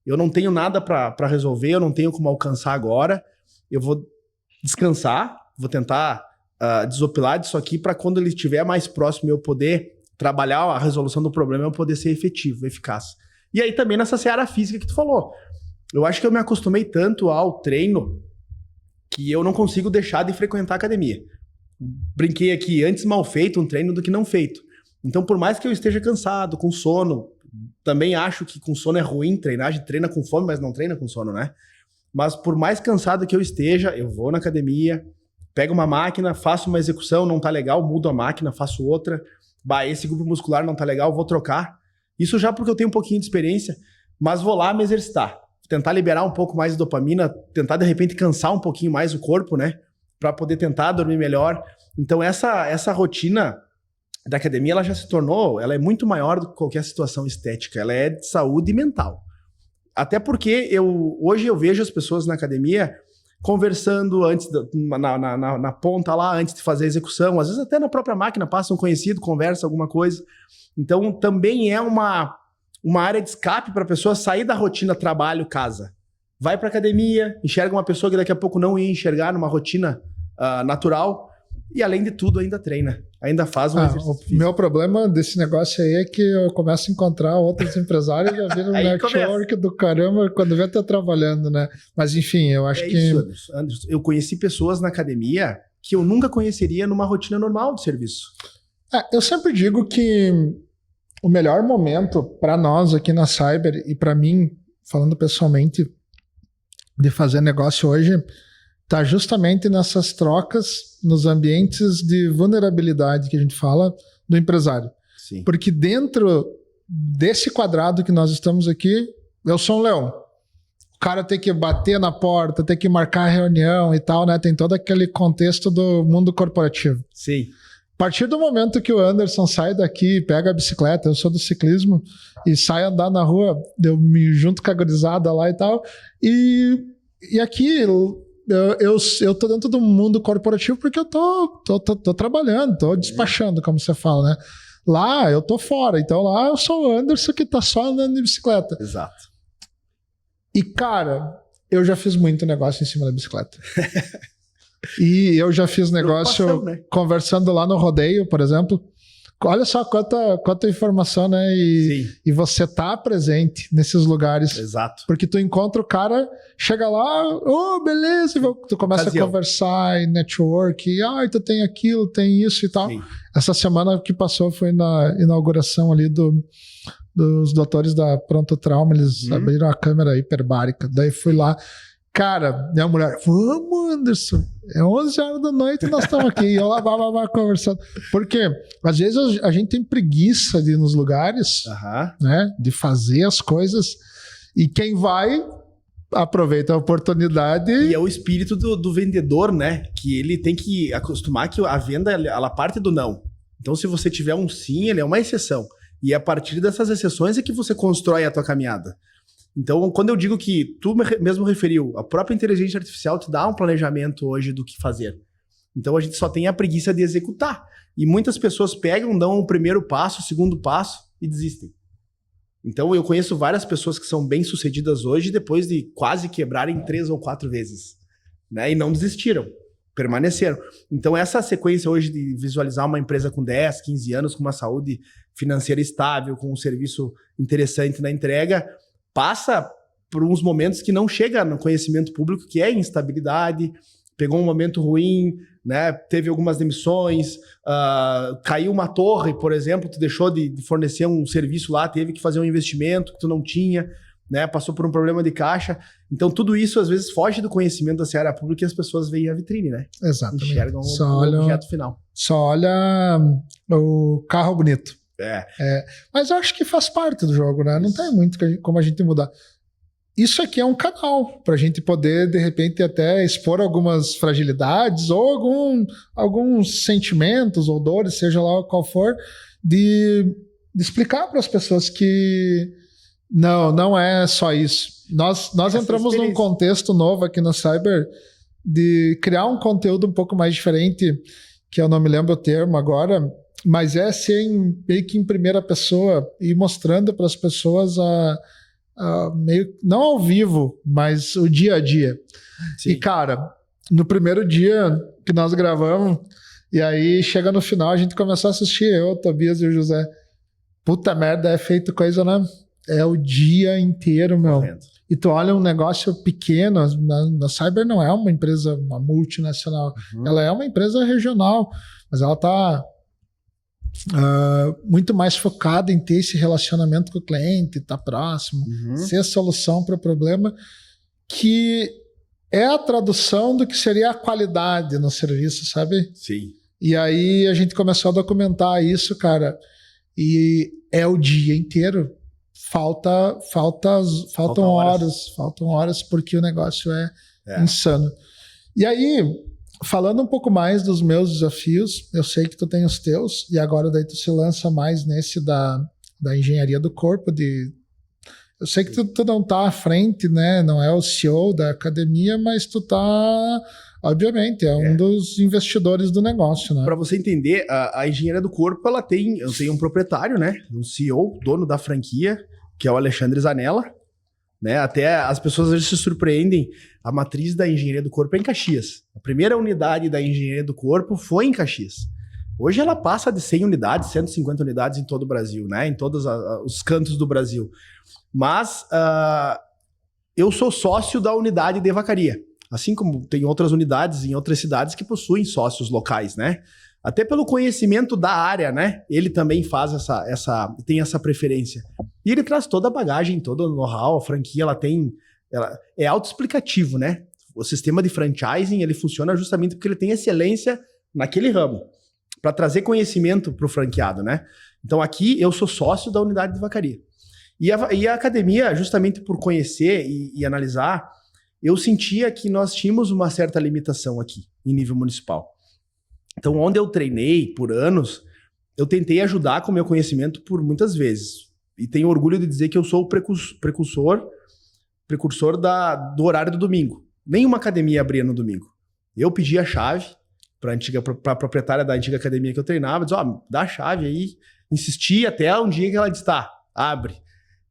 Eu não tenho nada para resolver, eu não tenho como alcançar agora. Eu vou descansar, vou tentar desopilar disso aqui para quando ele estiver mais próximo eu poder trabalhar a resolução do problema, eu poder ser efetivo, eficaz. E aí também nessa seara física que tu falou. Eu acho que eu me acostumei tanto ao treino que eu não consigo deixar de frequentar a academia. Brinquei aqui, antes mal feito um treino do que não feito. Então por mais que eu esteja cansado, com sono, também acho que com sono é ruim treinar, a gente treina com fome, mas não treina com sono, né? Mas por mais cansado que eu esteja, eu vou na academia, pego uma máquina, faço uma execução, não tá legal, mudo a máquina, faço outra. Esse grupo muscular não tá legal, vou trocar. Isso já porque eu tenho um pouquinho de experiência, mas vou lá me exercitar. Tentar liberar um pouco mais de dopamina, tentar de repente cansar um pouquinho mais o corpo, né? Pra poder tentar dormir melhor. Então essa rotina da academia, ela já se tornou, ela é muito maior do que qualquer situação estética. Ela é de saúde mental. Até porque hoje eu vejo as pessoas na academia conversando antes na ponta lá, antes de fazer a execução. Às vezes até na própria máquina passa um conhecido, conversa alguma coisa. Então também é uma área de escape para a pessoa sair da rotina trabalho-casa. Vai para academia, enxerga uma pessoa que daqui a pouco não ia enxergar numa rotina natural e além de tudo ainda treina. Ainda faz um exercício físico. O meu problema desse negócio aí é que eu começo a encontrar outros empresários e já vira um network do caramba quando vê eu trabalhando, né? Mas enfim, eu acho que... Isso, Anderson. Eu conheci pessoas na academia que eu nunca conheceria numa rotina normal de serviço. Eu sempre digo que o melhor momento para nós aqui na Cyber e para mim, falando pessoalmente, de fazer negócio hoje, está justamente nessas trocas nos ambientes de vulnerabilidade que a gente fala do empresário. Sim. Porque dentro desse quadrado que nós estamos aqui, eu sou um leão. O cara tem que bater na porta, tem que marcar reunião e tal, né? Tem todo aquele contexto do mundo corporativo. Sim. A partir do momento que o Anderson sai daqui, pega a bicicleta, eu sou do ciclismo, e sai andar na rua, eu me junto com a gurizada lá e tal, e aqui... Eu tô dentro do mundo corporativo porque eu tô trabalhando, tô despachando, como você fala, né? Lá eu tô fora, então lá eu sou o Anderson que tá só andando de bicicleta. Exato. E, cara, eu já fiz muito negócio em cima da bicicleta. E eu já fiz negócio conversando lá no rodeio, por exemplo. Olha só quanta informação, né? E você tá presente nesses lugares. Exato. Porque tu encontra o cara, chega lá, beleza, tu começa a conversar em network, tu tem aquilo, tem isso e tal. Sim. Essa semana que passou foi na inauguração ali dos doutores da Pronto Trauma, eles abriram a câmera hiperbárica, daí fui lá. Cara, minha mulher, vamos, Anderson, é 11 horas da noite e nós estamos aqui. E eu lá conversando. Porque, às vezes, a gente tem preguiça de ir nos lugares, né? De fazer as coisas. E quem vai, aproveita a oportunidade. E é o espírito do vendedor, né? Que ele tem que acostumar que a venda, ela parte do não. Então, se você tiver um sim, ele é uma exceção. E a partir dessas exceções é que você constrói a tua caminhada. Então, quando eu digo que tu mesmo referiu, a própria inteligência artificial te dá um planejamento hoje do que fazer. Então, a gente só tem a preguiça de executar. E muitas pessoas pegam, dão o primeiro passo, o segundo passo e desistem. Então, eu conheço várias pessoas que são bem-sucedidas hoje depois de quase quebrarem 3 ou 4 vezes, né? E não desistiram, permaneceram. Então, essa sequência hoje de visualizar uma empresa com 10, 15 anos, com uma saúde financeira estável, com um serviço interessante na entrega, passa por uns momentos que não chega no conhecimento público, que é instabilidade, pegou um momento ruim, né? Teve algumas demissões, caiu uma torre, por exemplo, tu deixou de fornecer um serviço lá, teve que fazer um investimento que tu não tinha, né? Passou por um problema de caixa. Então, tudo isso, às vezes, foge do conhecimento da seara pública e as pessoas veem a vitrine, né? Exatamente. Enxergam o objeto final. Só olha o carro bonito. É. Mas eu acho que faz parte do jogo, né? Não tem muito como a gente mudar. Isso aqui é um canal para a gente poder, de repente, até expor algumas fragilidades ou alguns sentimentos ou dores, seja lá qual for, de explicar para as pessoas que não é só isso. Nós entramos num contexto novo aqui no Cyber de criar um conteúdo um pouco mais diferente, que eu não me lembro o termo agora, mas é ser meio que em primeira pessoa e mostrando para as pessoas meio, não ao vivo, mas o dia a dia. Sim. E, cara, no primeiro dia que nós gravamos, e aí chega no final, a gente começou a assistir, eu, o Tobias e o José. Puta merda, é feito coisa, né? É o dia inteiro, meu. Correto. E tu olha um negócio pequeno, a Cyber não é uma empresa, uma multinacional, ela é uma empresa regional, mas ela tá muito mais focada em ter esse relacionamento com o cliente, estar próximo, ser a solução para o problema, que é a tradução do que seria a qualidade no serviço, sabe? Sim. E aí a gente começou a documentar isso, cara, e é o dia inteiro. Faltam horas porque o negócio é insano. E aí, falando um pouco mais dos meus desafios, eu sei que tu tem os teus, e agora daí tu se lança mais nesse da engenharia do corpo. Eu sei que tu não tá à frente, né? Não é o CEO da academia, mas tu tá, obviamente, um dos investidores do negócio, né? Para você entender, a engenharia do corpo, eu tenho um proprietário, né? Um CEO, dono da franquia, que é o Alexandre Zanella, né? Até as pessoas às vezes se surpreendem. A matriz da engenharia do corpo é em Caxias. A primeira unidade da engenharia do corpo foi em Caxias. Hoje ela passa de 100 unidades, 150 unidades em todo o Brasil, né? Em todos os cantos do Brasil. Mas eu sou sócio da unidade de vacaria. Assim como tem outras unidades em outras cidades que possuem sócios locais, né? Até pelo conhecimento da área, né? Ele também faz tem essa preferência. E ele traz toda a bagagem, todo o know-how, a franquia, ela é autoexplicativo, né? O sistema de franchising, ele funciona justamente porque ele tem excelência naquele ramo, para trazer conhecimento para o franqueado, né? Então aqui eu sou sócio da unidade de vacaria. E a academia, justamente por conhecer e analisar, eu sentia que nós tínhamos uma certa limitação aqui, em nível municipal. Então, onde eu treinei por anos, eu tentei ajudar com o meu conhecimento por muitas vezes. E tenho orgulho de dizer que eu sou o precursor do horário do domingo. Nenhuma academia abria no domingo. Eu pedi a chave para a proprietária da antiga academia que eu treinava, disse, dá a chave aí. Insisti até um dia que ela disse, tá, abre.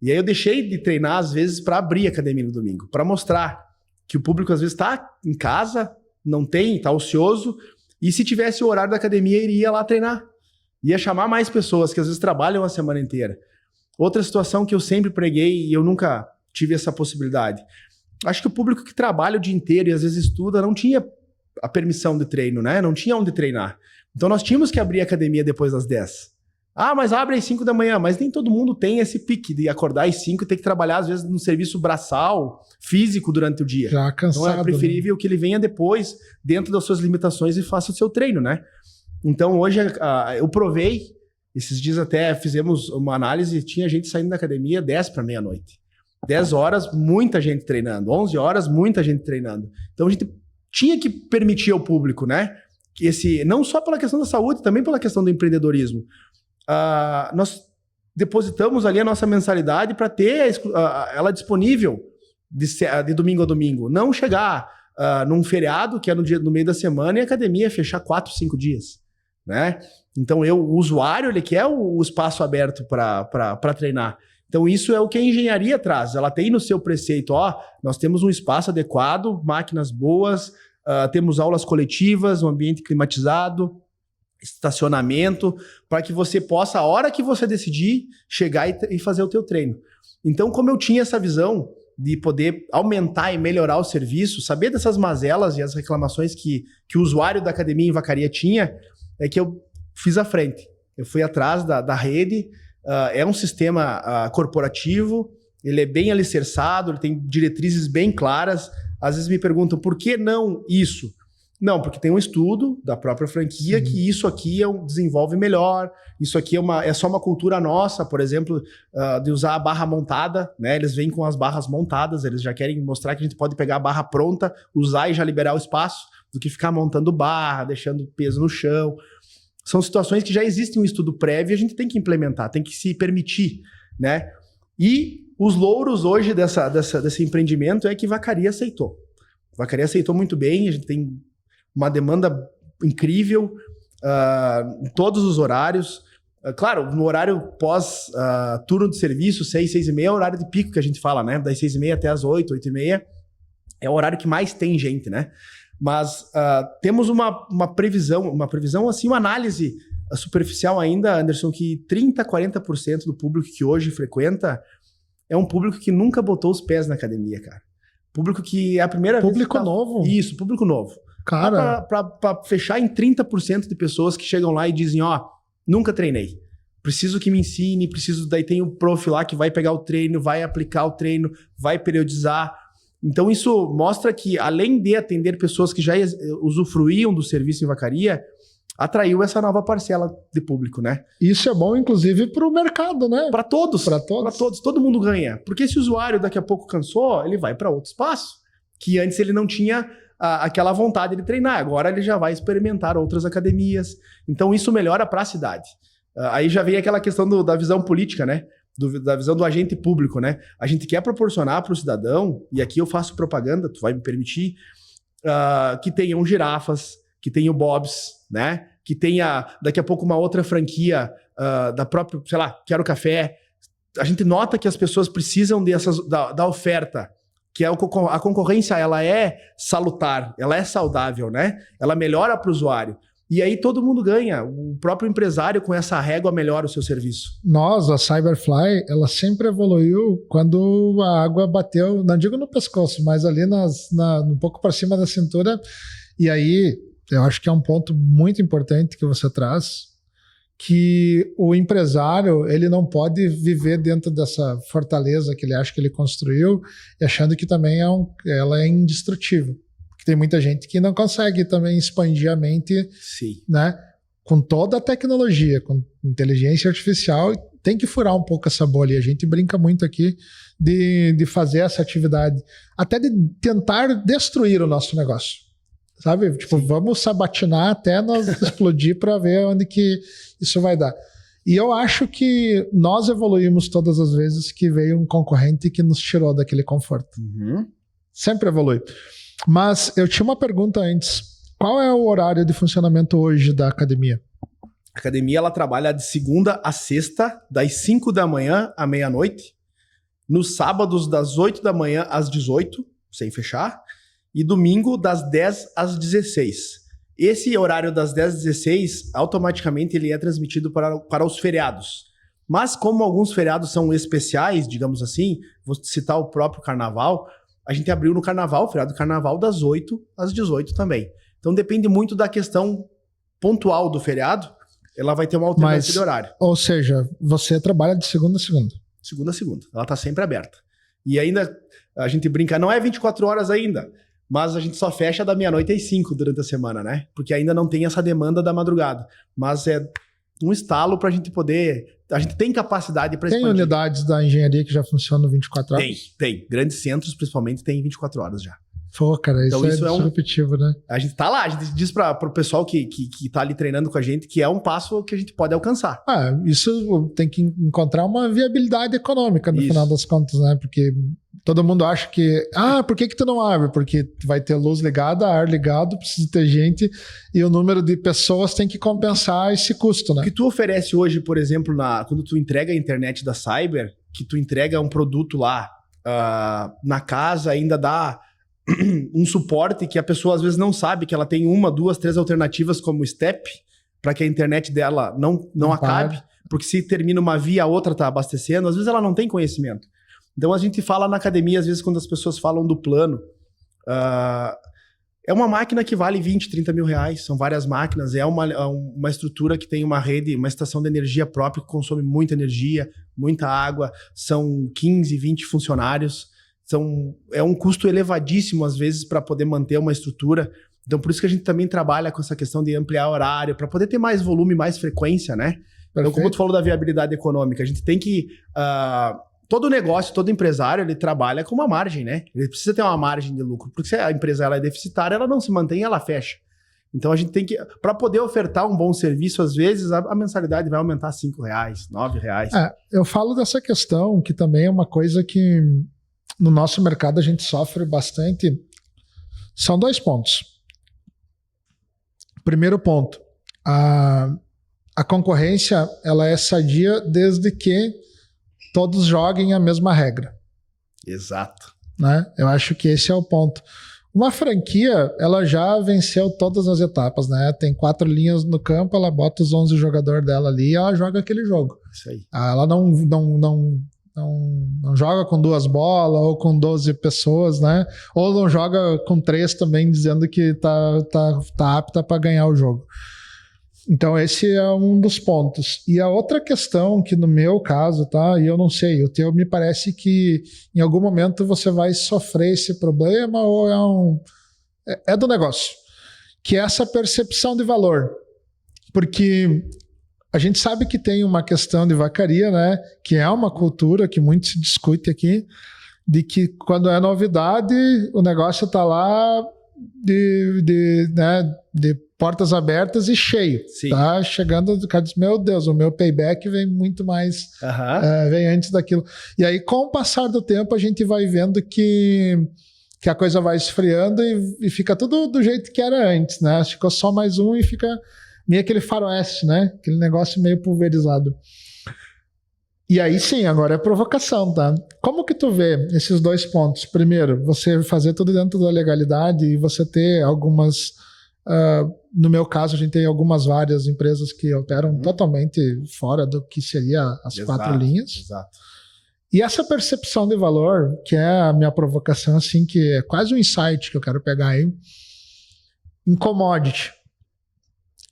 E aí eu deixei de treinar, às vezes, para abrir a academia no domingo, para mostrar que o público, às vezes, está em casa, está ocioso, e se tivesse o horário da academia, iria lá treinar. Ia chamar mais pessoas que às vezes trabalham a semana inteira. Outra situação que eu sempre preguei e eu nunca tive essa possibilidade. Acho que o público que trabalha o dia inteiro e às vezes estuda não tinha a permissão de treino, né? Não tinha onde treinar. Então nós tínhamos que abrir a academia depois das 10. Ah, mas abre às 5 da manhã. Mas nem todo mundo tem esse pique de acordar às 5 e ter que trabalhar, às vezes, num serviço braçal, físico durante o dia. Já cansado. Então é preferível, né, que ele venha depois, dentro das suas limitações, e faça o seu treino, né? Então hoje eu provei, esses dias até fizemos uma análise, tinha gente saindo da academia 10 para meia-noite. 10 horas, muita gente treinando. 11 horas, muita gente treinando. Então a gente tinha que permitir ao público, né? Não só pela questão da saúde, também pela questão do empreendedorismo. Nós depositamos ali a nossa mensalidade para ter ela disponível de domingo a domingo. Não chegar num feriado, que é no meio da semana, e a academia fechar 4, 5 dias, né? Então o usuário, ele quer o espaço aberto para treinar. Então isso é o que a engenharia traz. Ela tem no seu preceito, nós temos um espaço adequado, máquinas boas, temos aulas coletivas, um ambiente climatizado, estacionamento, para que você possa, a hora que você decidir, chegar e fazer o teu treino. Então, como eu tinha essa visão de poder aumentar e melhorar o serviço, saber dessas mazelas e as reclamações que o usuário da academia em Vacaria tinha, é que eu fiz a frente. Eu fui atrás da rede, é um sistema corporativo, ele é bem alicerçado, ele tem diretrizes bem claras. Às vezes me perguntam, por que não isso? Não, porque tem um estudo da própria franquia que isso aqui desenvolve melhor, isso aqui é só uma cultura nossa, por exemplo, de usar a barra montada, né? Eles vêm com as barras montadas, eles já querem mostrar que a gente pode pegar a barra pronta, usar e já liberar o espaço, do que ficar montando barra, deixando peso no chão. São situações que já existem um estudo prévio e a gente tem que implementar, tem que se permitir, né? E os louros hoje desse empreendimento é que Vacaria aceitou. Vacaria aceitou muito bem, a gente tem uma demanda incrível em todos os horários. Claro, no horário pós-turno de serviço, 6, 6:30, é o horário de pico que a gente fala, né? Das 6:30 até as 8, 8:30, é o horário que mais tem gente, né? Mas temos uma previsão, assim, uma análise superficial ainda, Anderson, que 30%, 40% do público que hoje frequenta é um público que nunca botou os pés na academia, cara. Público que é a primeira vez... Público novo? Isso, público novo. Cara... Pra fechar em 30% de pessoas que chegam lá e dizem, nunca treinei. Preciso que me ensine, daí tem o prof lá que vai pegar o treino, vai aplicar o treino, vai periodizar. Então isso mostra que, além de atender pessoas que já usufruíam do serviço em Vacaria, atraiu essa nova parcela de público, né? Isso é bom, inclusive, para o mercado, né? Para todos. Para todos. Todo mundo ganha. Porque esse usuário daqui a pouco cansou, ele vai para outro espaço, que antes ele não tinha aquela vontade de treinar. Agora ele já vai experimentar outras academias. Então isso melhora para a cidade. Aí já vem aquela questão da visão política, né? Da visão do agente público, né? A gente quer proporcionar para o cidadão, e aqui eu faço propaganda, tu vai me permitir, que tenham girafas, que tenham bobs, né? Que tenha daqui a pouco uma outra franquia da própria, sei lá, Quero Café. A gente nota que as pessoas precisam da oferta, que a concorrência, ela é salutar, ela é saudável, né? Ela melhora para o usuário. E aí todo mundo ganha. O próprio empresário com essa régua melhora o seu serviço. Nós, a Cyberfly, ela sempre evoluiu quando a água bateu, não digo no pescoço, mas ali um pouco para cima da cintura. E aí, eu acho que é um ponto muito importante que você traz, que o empresário, ele não pode viver dentro dessa fortaleza que ele acha que ele construiu, achando que também ela é indestrutível. Tem muita gente que não consegue também expandir a mente. Sim. Né? Com toda a tecnologia, com inteligência artificial, tem que furar um pouco essa bolha. E a gente brinca muito aqui de fazer essa atividade, até de tentar destruir o nosso negócio. Sabe? Tipo, vamos sabatinar até nós explodir para ver onde que isso vai dar. E eu acho que nós evoluímos todas as vezes que veio um concorrente que nos tirou daquele conforto. Uhum. Sempre evolui. Mas eu tinha uma pergunta antes. Qual é o horário de funcionamento hoje da academia? A academia, ela trabalha de segunda a sexta, das 5 da manhã à meia-noite. Nos sábados, das 8 da manhã às 18, sem fechar. E domingo, das 10 às 16. Esse horário das 10 às 16, automaticamente ele é transmitido para os feriados. Mas como alguns feriados são especiais, digamos assim, vou citar o próprio Carnaval, a gente abriu no Carnaval, feriado do Carnaval, das 8 às 18 também. Então depende muito da questão pontual do feriado, ela vai ter uma alternância de horário. Ou seja, você trabalha de segunda a segunda. Segunda a segunda. Ela está sempre aberta. E ainda, a gente brinca, não é 24 horas ainda, mas a gente só fecha da meia-noite às 5 durante a semana, né? Porque ainda não tem essa demanda da madrugada. Mas é um estalo para a gente poder... A gente tem capacidade para expandir. Tem unidades da engenharia que já funcionam 24 horas? Tem. Grandes centros, principalmente, tem 24 horas já. Pô, cara, então, isso é disruptivo, né? A gente tá lá, a gente diz para o pessoal que tá ali treinando com a gente que é um passo que a gente pode alcançar. Isso tem que encontrar uma viabilidade econômica no final das contas, né? Porque todo mundo acha que... por que tu não abre? Porque vai ter luz ligada, ar ligado, precisa ter gente e o número de pessoas tem que compensar esse custo, né? O que tu oferece hoje, por exemplo, quando tu entrega a internet da Cyber, que tu entrega um produto lá na casa, ainda dá um suporte que a pessoa às vezes não sabe que ela tem 1, 2, 3 alternativas como step para que a internet dela não acabe, porque se termina uma via, a outra tá abastecendo, às vezes ela não tem conhecimento. Então a gente fala na academia, às vezes quando as pessoas falam do plano, é uma máquina que vale 20, 30 mil reais, são várias máquinas, é uma estrutura que tem uma rede, uma estação de energia própria que consome muita energia, muita água, são 15, 20 funcionários, é um custo elevadíssimo às vezes para poder manter uma estrutura. Então por isso que a gente também trabalha com essa questão de ampliar horário, para poder ter mais volume, mais frequência, né? Então como tu falou da viabilidade econômica, a gente tem que... todo negócio, todo empresário, ele trabalha com uma margem, né? Ele precisa ter uma margem de lucro, porque se a empresa ela é deficitária, ela não se mantém, ela fecha. Então a gente tem que, para poder ofertar um bom serviço, às vezes a mensalidade vai aumentar R$5, R$9. Eu falo dessa questão, que também é uma coisa que no nosso mercado a gente sofre bastante. São 2 pontos. Primeiro ponto, a concorrência ela é sadia desde que todos joguem a mesma regra. Exato. Né? Eu acho que esse é o ponto. Uma franquia, ela já venceu todas as etapas, né? Tem 4 linhas no campo, ela bota os 11 jogadores dela ali e ela joga aquele jogo. Isso aí. Ela não joga com 2 bolas ou com 12 pessoas, né? Ou não joga com 3 também, dizendo que tá apta para ganhar o jogo. Então esse é um dos pontos. E a outra questão que no meu caso, tá? E eu não sei, o teu me parece que em algum momento você vai sofrer esse problema ou é do negócio. Que é essa percepção de valor. Porque a gente sabe que tem uma questão de vacaria, né? Que é uma cultura que muito se discute aqui, de que quando é novidade, o negócio tá lá de portas abertas e cheio. Sim. Tá chegando, o cara diz, meu Deus, o meu payback vem muito mais, vem antes daquilo. E aí, com o passar do tempo, a gente vai vendo que a coisa vai esfriando e fica tudo do jeito que era antes, né? Ficou só mais um e fica meio aquele faroeste, né? Aquele negócio meio pulverizado. E aí sim, agora é provocação, tá? Como que tu vê esses 2 pontos? Primeiro, você fazer tudo dentro da legalidade e você ter algumas... no meu caso, a gente tem várias empresas que operam totalmente fora do que seria as 4 linhas. Exato. E essa percepção de valor, que é a minha provocação, assim, que é quase um insight que eu quero pegar aí, em commodity.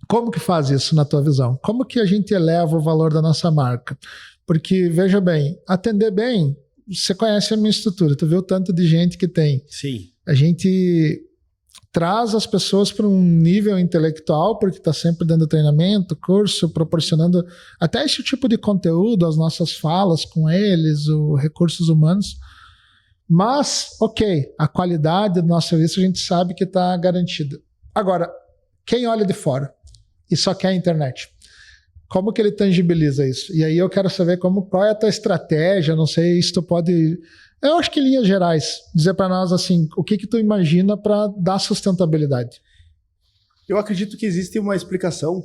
Como que faz isso na tua visão? Como que a gente eleva o valor da nossa marca? Porque, veja bem, atender bem, você conhece a minha estrutura, tu vê o tanto de gente que tem. Sim. A gente traz as pessoas para um nível intelectual, porque está sempre dando treinamento, curso, proporcionando até esse tipo de conteúdo, as nossas falas com eles, os recursos humanos. Mas, ok, a qualidade do nosso serviço a gente sabe que está garantida. Agora, quem olha de fora e só quer a internet, como que ele tangibiliza isso? E aí eu quero saber qual é a tua estratégia, não sei se tu pode... Eu acho que em linhas gerais, dizer para nós assim, o que tu imagina para dar sustentabilidade? Eu acredito que existe uma explicação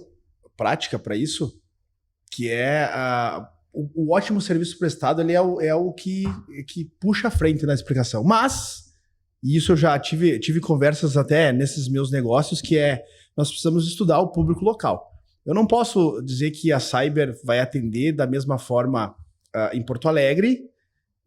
prática para isso, que é o ótimo serviço prestado, ele é o que puxa a frente na explicação. Mas, e isso eu já tive conversas até nesses meus negócios, que nós precisamos estudar o público local. Eu não posso dizer que a Cyber vai atender da mesma forma em Porto Alegre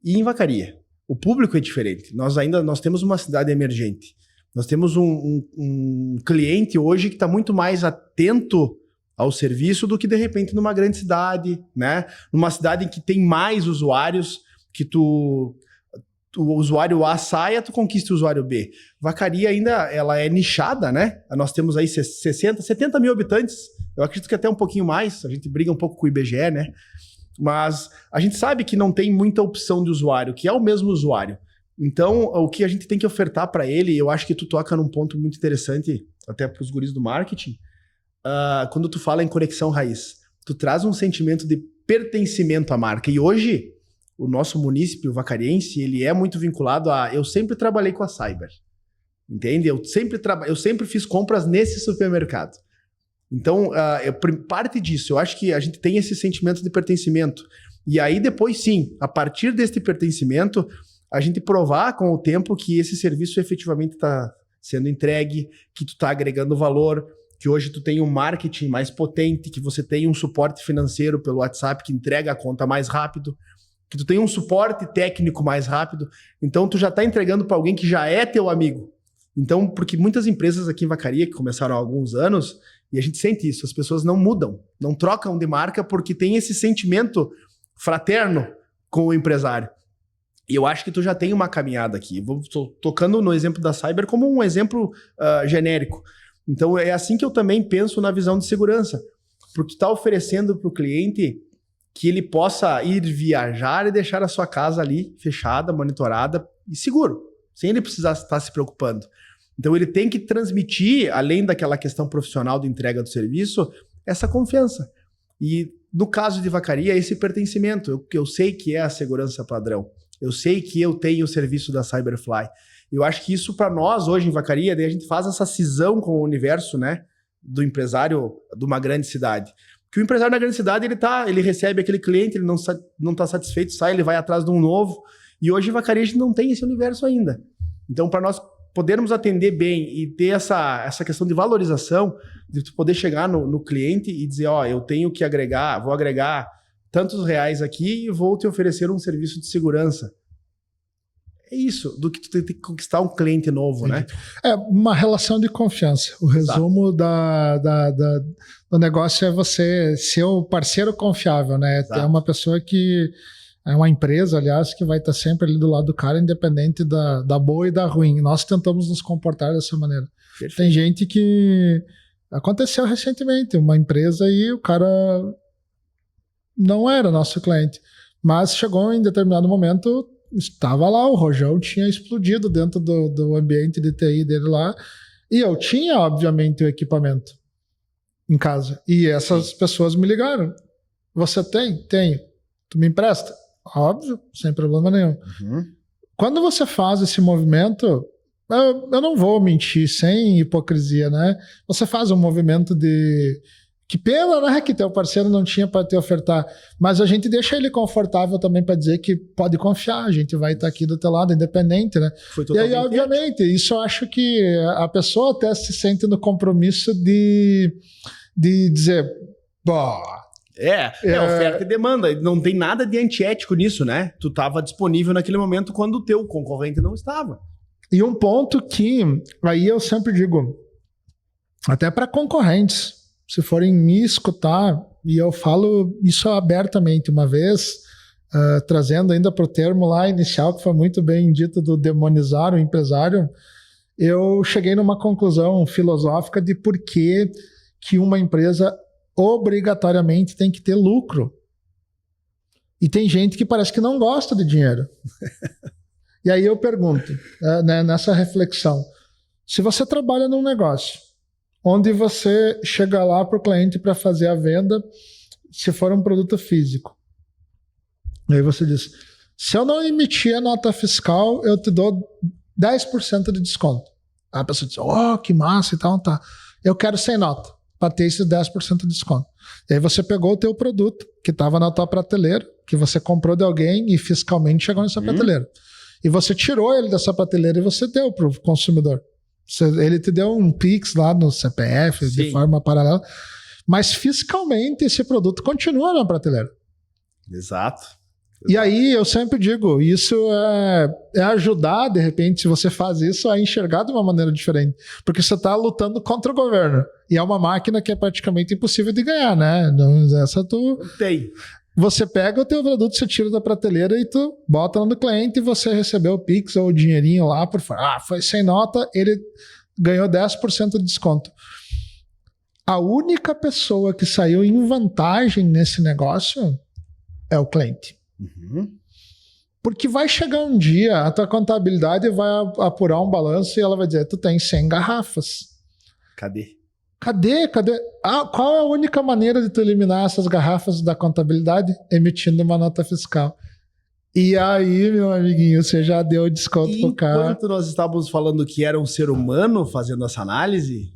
e em Vacaria. O público é diferente. Nós temos uma cidade emergente. Nós temos um cliente hoje que está muito mais atento ao serviço do que, de repente, numa grande cidade, né? Numa cidade em que tem mais usuários, que o usuário A saia, tu conquista o usuário B. Vacaria ainda ela é nichada, né? Nós temos aí 60, 70 mil habitantes. Eu acredito que até um pouquinho mais. A gente briga um pouco com o IBGE, né? Mas a gente sabe que não tem muita opção de usuário, que é o mesmo usuário. Então, o que a gente tem que ofertar para ele, eu acho que tu toca num ponto muito interessante, até para os guris do marketing, quando tu fala em conexão raiz. Tu traz um sentimento de pertencimento à marca. E hoje, o nosso município vacariense, ele é muito vinculado a... Eu sempre trabalhei com a Cyber, entende? Eu sempre fiz compras nesse supermercado. Então, parte disso, eu acho que a gente tem esse sentimento de pertencimento. E aí depois, sim, a partir desse pertencimento, a gente provar com o tempo que esse serviço efetivamente está sendo entregue, que tu está agregando valor, que hoje tu tem um marketing mais potente, que você tem um suporte financeiro pelo WhatsApp que entrega a conta mais rápido, que tu tem um suporte técnico mais rápido. Então, tu já está entregando para alguém que já é teu amigo. Então, porque muitas empresas aqui em Vacaria, que começaram há alguns anos, e a gente sente isso, as pessoas não mudam, não trocam de marca porque tem esse sentimento fraterno com o empresário. E eu acho que tu já tem uma caminhada aqui. Estou tocando no exemplo da Cyber como um exemplo genérico. Então, é assim que eu também penso na visão de segurança. Porque tu está oferecendo para o cliente que ele possa ir viajar e deixar a sua casa ali fechada, monitorada e seguro, sem ele precisar estar se preocupando. Então, ele tem que transmitir, além daquela questão profissional de entrega do serviço, essa confiança. E, no caso de Vacaria, esse pertencimento. Eu sei que é a segurança padrão. Eu sei que eu tenho o serviço da Cyberfly. Eu acho que isso, para nós, hoje em Vacaria, daí a gente faz essa cisão com o universo, né, do empresário de uma grande cidade. Que o empresário da grande cidade, ele recebe aquele cliente, ele não está satisfeito, sai, ele vai atrás de um novo. E hoje em Vacaria a gente não tem esse universo ainda. Então, para nós podermos atender bem e ter essa questão de valorização, de tu poder chegar no cliente e dizer, eu tenho que vou agregar tantos reais aqui e vou te oferecer um serviço de segurança. É isso, do que tu tem que conquistar um cliente novo, né? É uma relação de confiança. O resumo do negócio é você ser o parceiro confiável, né? Exato. Ter uma pessoa que... É uma empresa, aliás, que vai estar sempre ali do lado do cara, independente da boa e da ruim. Nós tentamos nos comportar dessa maneira. Perfeito. Tem gente que... Aconteceu recentemente, uma empresa e o cara não era nosso cliente. Mas chegou em determinado momento, estava lá, o rojão tinha explodido dentro do ambiente de TI dele lá. E eu tinha, obviamente, o equipamento em casa. E essas pessoas me ligaram. Você tem? Tenho. Tu me empresta? Óbvio, sem problema nenhum. Uhum. Quando você faz esse movimento, eu não vou mentir, sem hipocrisia, né? Você faz um movimento de... Que pena, né? Que teu parceiro não tinha para te ofertar. Mas a gente deixa ele confortável também para dizer que pode confiar, a gente vai estar aqui do teu lado, independente, né? E aí, obviamente, isso eu acho que a pessoa até se sente no compromisso de dizer... Oferta e demanda. Não tem nada de antiético nisso, né? Tu estava disponível naquele momento quando o teu concorrente não estava. E um ponto que, aí eu sempre digo, até para concorrentes, se forem me escutar, e eu falo isso abertamente uma vez, trazendo ainda para o termo lá inicial, que foi muito bem dito do demonizar o empresário, eu cheguei numa conclusão filosófica de por que uma empresa obrigatoriamente tem que ter lucro. E tem gente que parece que não gosta de dinheiro. E aí eu pergunto, nessa reflexão, se você trabalha num negócio onde você chega lá para o cliente para fazer a venda, se for um produto físico, e aí você diz, se eu não emitir a nota fiscal, eu te dou 10% de desconto. Aí a pessoa diz, que massa e tal, tá. Eu quero sem nota, para ter esse 10% de desconto. E aí você pegou o teu produto, que estava na tua prateleira, que você comprou de alguém e fiscalmente chegou nessa prateleira. E você tirou ele dessa prateleira e você deu para o consumidor. Ele te deu um Pix lá no CPF, Sim. de forma paralela, mas fiscalmente esse produto continua na prateleira. Exato. E aí eu sempre digo, isso é ajudar, de repente, se você faz isso, a enxergar de uma maneira diferente. Porque você está lutando contra o governo. E é uma máquina que é praticamente impossível de ganhar, né? Você pega o teu produto, você tira da prateleira e tu bota no cliente e você recebeu o Pix ou o dinheirinho lá por fora. Foi sem nota, ele ganhou 10% de desconto. A única pessoa que saiu em vantagem nesse negócio é o cliente. Uhum. Porque vai chegar um dia, a tua contabilidade vai apurar um balanço e ela vai dizer, tu tem 100 garrafas. Cadê? Qual é a única maneira de tu eliminar essas garrafas da contabilidade? Emitindo uma nota fiscal. E aí, meu amiguinho, você já deu desconto pro cara. Enquanto nós estávamos falando que era um ser humano fazendo essa análise,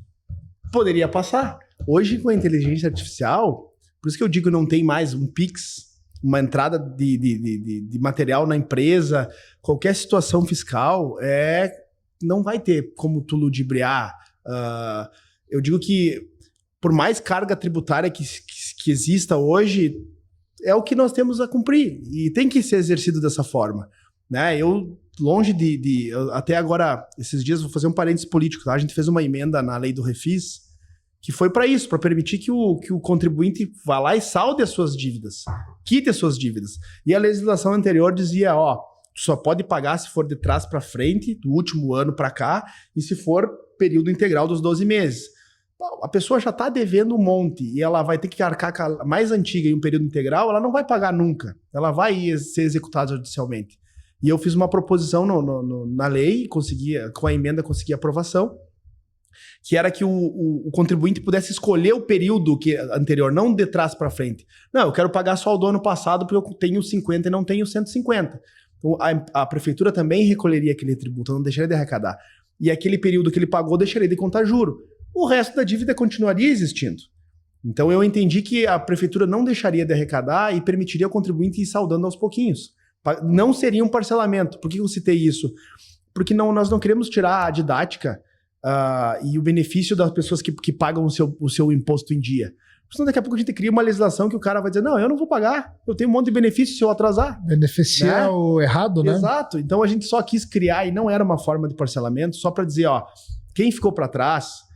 poderia passar. Hoje, com a inteligência artificial, por isso que eu digo que não tem mais um Pix, uma entrada de material na empresa, qualquer situação fiscal, não vai ter como tu ludibriar. Eu digo que, por mais carga tributária que exista hoje, é o que nós temos a cumprir e tem que ser exercido dessa forma, né? Eu, longe até agora, esses dias, vou fazer um parênteses político, tá? A gente fez uma emenda na lei do Refis que foi para isso, para permitir que o contribuinte vá lá e salde as suas dívidas, quite as suas dívidas. E a legislação anterior dizia, tu só pode pagar se for de trás para frente, do último ano para cá, e se for período integral dos 12 meses. A pessoa já está devendo um monte e ela vai ter que arcar com a mais antiga em um período integral, ela não vai pagar nunca. Ela vai ser executada judicialmente. E eu fiz uma proposição na lei, com a emenda consegui aprovação, que era que o contribuinte pudesse escolher o período anterior, não de trás para frente. Não, eu quero pagar só o do ano passado porque eu tenho 50 e não tenho 150. Então, a prefeitura também recolheria aquele tributo, não deixaria de arrecadar. E aquele período que ele pagou deixaria de contar juro. O resto da dívida continuaria existindo. Então eu entendi que a prefeitura não deixaria de arrecadar e permitiria ao contribuinte ir saldando aos pouquinhos. Não seria um parcelamento. Por que eu citei isso? Porque nós não queremos tirar a didática e o benefício das pessoas que pagam o seu imposto em dia. Senão daqui a pouco a gente cria uma legislação que o cara vai dizer, não, eu não vou pagar, eu tenho um monte de benefício se eu atrasar. Beneficiar, né? O errado, né? Exato. Então a gente só quis criar, e não era uma forma de parcelamento, só para dizer, quem ficou para trás,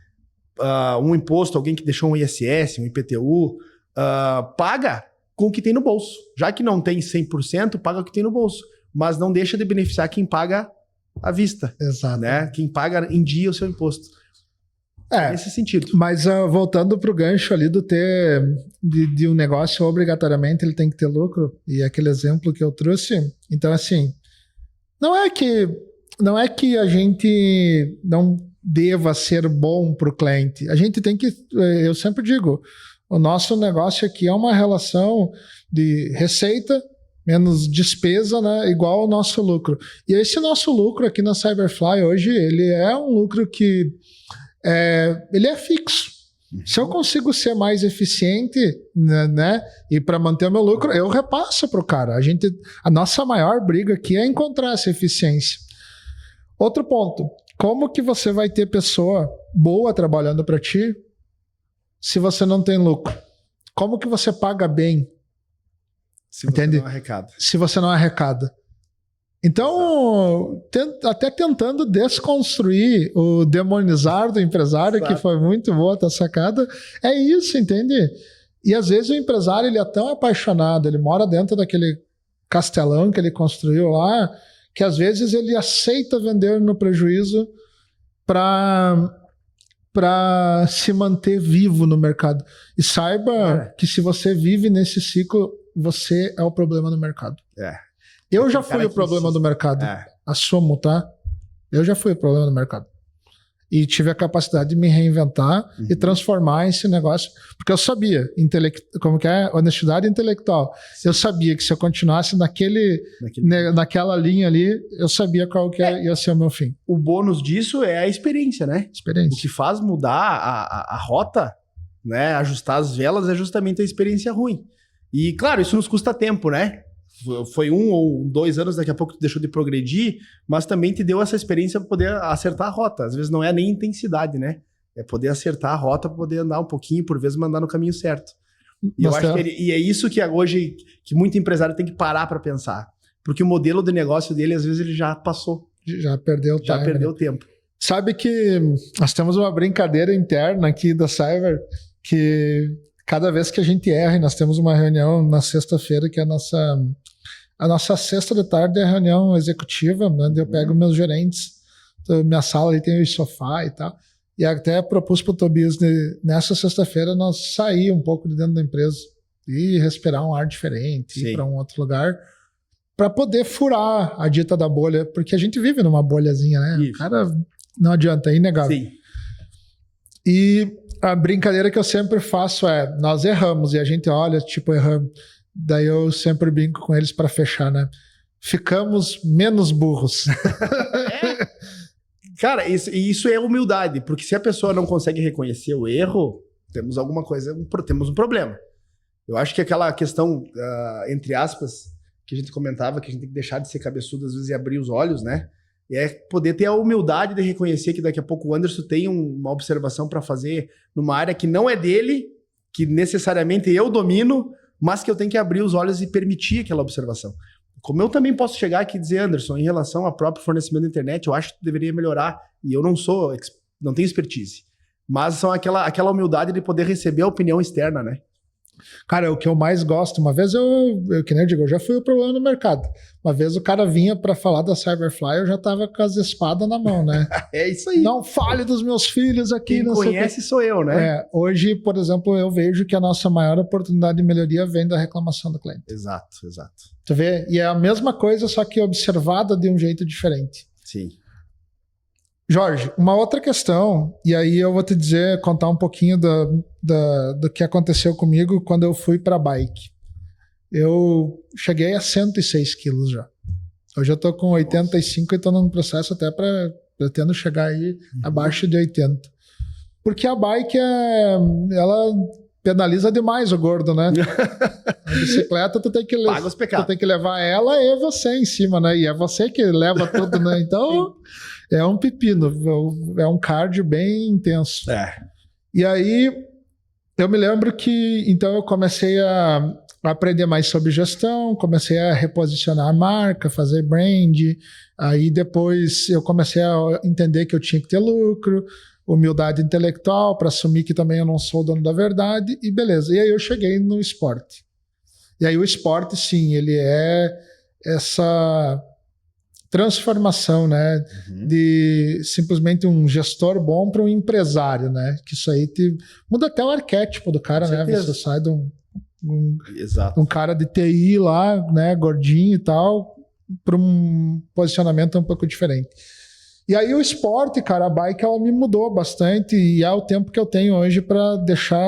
um imposto, alguém que deixou um ISS, um IPTU, paga com o que tem no bolso. Já que não tem 100%, paga o que tem no bolso. Mas não deixa de beneficiar quem paga à vista. Exato. Né? Quem paga em dia o seu imposto. Nesse sentido. Mas voltando para o gancho ali de um negócio, obrigatoriamente ele tem que ter lucro, e aquele exemplo que eu trouxe, então assim, não é que a gente não deva ser bom para o cliente. A gente tem que, eu sempre digo, o nosso negócio aqui é uma relação de receita menos despesa, né, igual ao nosso lucro. E esse nosso lucro aqui na Cyberfly hoje, ele é um lucro que ele é fixo. Se eu consigo ser mais eficiente, né, e para manter o meu lucro, eu repasso para o cara. A nossa maior briga aqui é encontrar essa eficiência. Outro ponto, como que você vai ter pessoa boa trabalhando para ti se você não tem lucro? Como que você paga bem? Se você entende? não arrecada. Se você não arrecada. Então, até tentando desconstruir o demonizar do empresário, exato, que foi muito boa essa sacada, é isso, entende? E às vezes o empresário ele é tão apaixonado, ele mora dentro daquele castelão que ele construiu lá, que às vezes ele aceita vender no prejuízo para se manter vivo no mercado. E saiba que se você vive nesse ciclo, você é o problema no mercado. Eu já fui o problema do mercado. Assumo, tá? Eu já fui o problema do mercado. E tive a capacidade de me reinventar e transformar esse negócio. Porque eu sabia, como que é? Honestidade intelectual. Eu sabia que se eu continuasse naquela linha ali, eu sabia qual que ia ser o meu fim. O bônus disso é a experiência, né? Experiência. O que faz mudar a rota, né? Ajustar as velas é justamente a experiência ruim. E, claro, isso nos custa tempo, né? foi 1 ou 2 anos, daqui a pouco tu deixou de progredir, mas também te deu essa experiência para poder acertar a rota. Às vezes não é nem intensidade, né? É poder acertar a rota para poder andar um pouquinho, por vezes mandar no caminho certo. E eu acho que e é isso que hoje que muito empresário tem que parar para pensar. Porque o modelo de negócio dele, às vezes, ele já passou. Já perdeu o time. Já perdeu o tempo. Sabe que nós temos uma brincadeira interna aqui da Cyber, que cada vez que a gente erra, e nós temos uma reunião na sexta-feira, que é a nossa sexta de tarde é a reunião executiva, onde eu pego meus gerentes, então, minha sala ali tem o sofá e tal, e até propus para o Tobias, nessa sexta-feira, nós sair um pouco de dentro da empresa e respirar um ar diferente, ir para um outro lugar, para poder furar a dita da bolha, porque a gente vive numa bolhazinha, né? Isso. O cara, não adianta, é inegável. Sim. E a brincadeira que eu sempre faço é, nós erramos, e a gente olha, tipo, erramos. Daí eu sempre brinco com eles para fechar, né? Ficamos menos burros. Cara, isso é humildade, porque se a pessoa não consegue reconhecer o erro, temos alguma coisa, temos um problema. Eu acho que aquela questão, entre aspas, que a gente comentava, que a gente tem que deixar de ser cabeçudo às vezes e abrir os olhos, né? E é poder ter a humildade de reconhecer que daqui a pouco o Anderson tem uma observação para fazer numa área que não é dele, que necessariamente eu domino, mas que eu tenho que abrir os olhos e permitir aquela observação. Como eu também posso chegar aqui e dizer, Anderson, em relação ao próprio fornecimento da internet, eu acho que tu deveria melhorar, e eu não tenho expertise. Mas são aquela humildade de poder receber a opinião externa, né? Cara, é o que eu mais gosto. Uma vez que nem eu digo, eu já fui o problema no mercado. Uma vez o cara vinha para falar da Cyberfly, eu já tava com as espadas na mão, né? É isso aí. Não fale dos meus filhos aqui. Quem conhece sou eu, né? Hoje, por exemplo, eu vejo que a nossa maior oportunidade de melhoria vem da reclamação do cliente. Exato. Tu vê? E é a mesma coisa, só que observada de um jeito diferente. Sim. Jorge, uma outra questão, e aí eu vou te contar um pouquinho do que aconteceu comigo quando eu fui para a bike. Eu cheguei a 106 quilos já. Hoje eu tô com 85 e tô num processo até pretendo chegar aí abaixo de 80. Porque a bike, ela penaliza demais o gordo, né? A bicicleta tu tem que paga os pecados. Tu tem que levar ela e você em cima, né? E é você que leva tudo, né? Então... É um pepino, é um cardio bem intenso. E aí, eu me lembro que, então eu comecei a aprender mais sobre gestão, comecei a reposicionar a marca, fazer brand, aí depois eu comecei a entender que eu tinha que ter lucro, humildade intelectual para assumir que também eu não sou o dono da verdade, e beleza. E aí eu cheguei no esporte. E aí o esporte, sim, ele é essa... transformação, né? De simplesmente um gestor bom para um empresário, né? Que isso aí muda até o arquétipo do cara, né? Você sai de um cara de TI lá, né? Gordinho e tal, para um posicionamento um pouco diferente. E aí o esporte, cara, a bike, ela me mudou bastante e é o tempo que eu tenho hoje para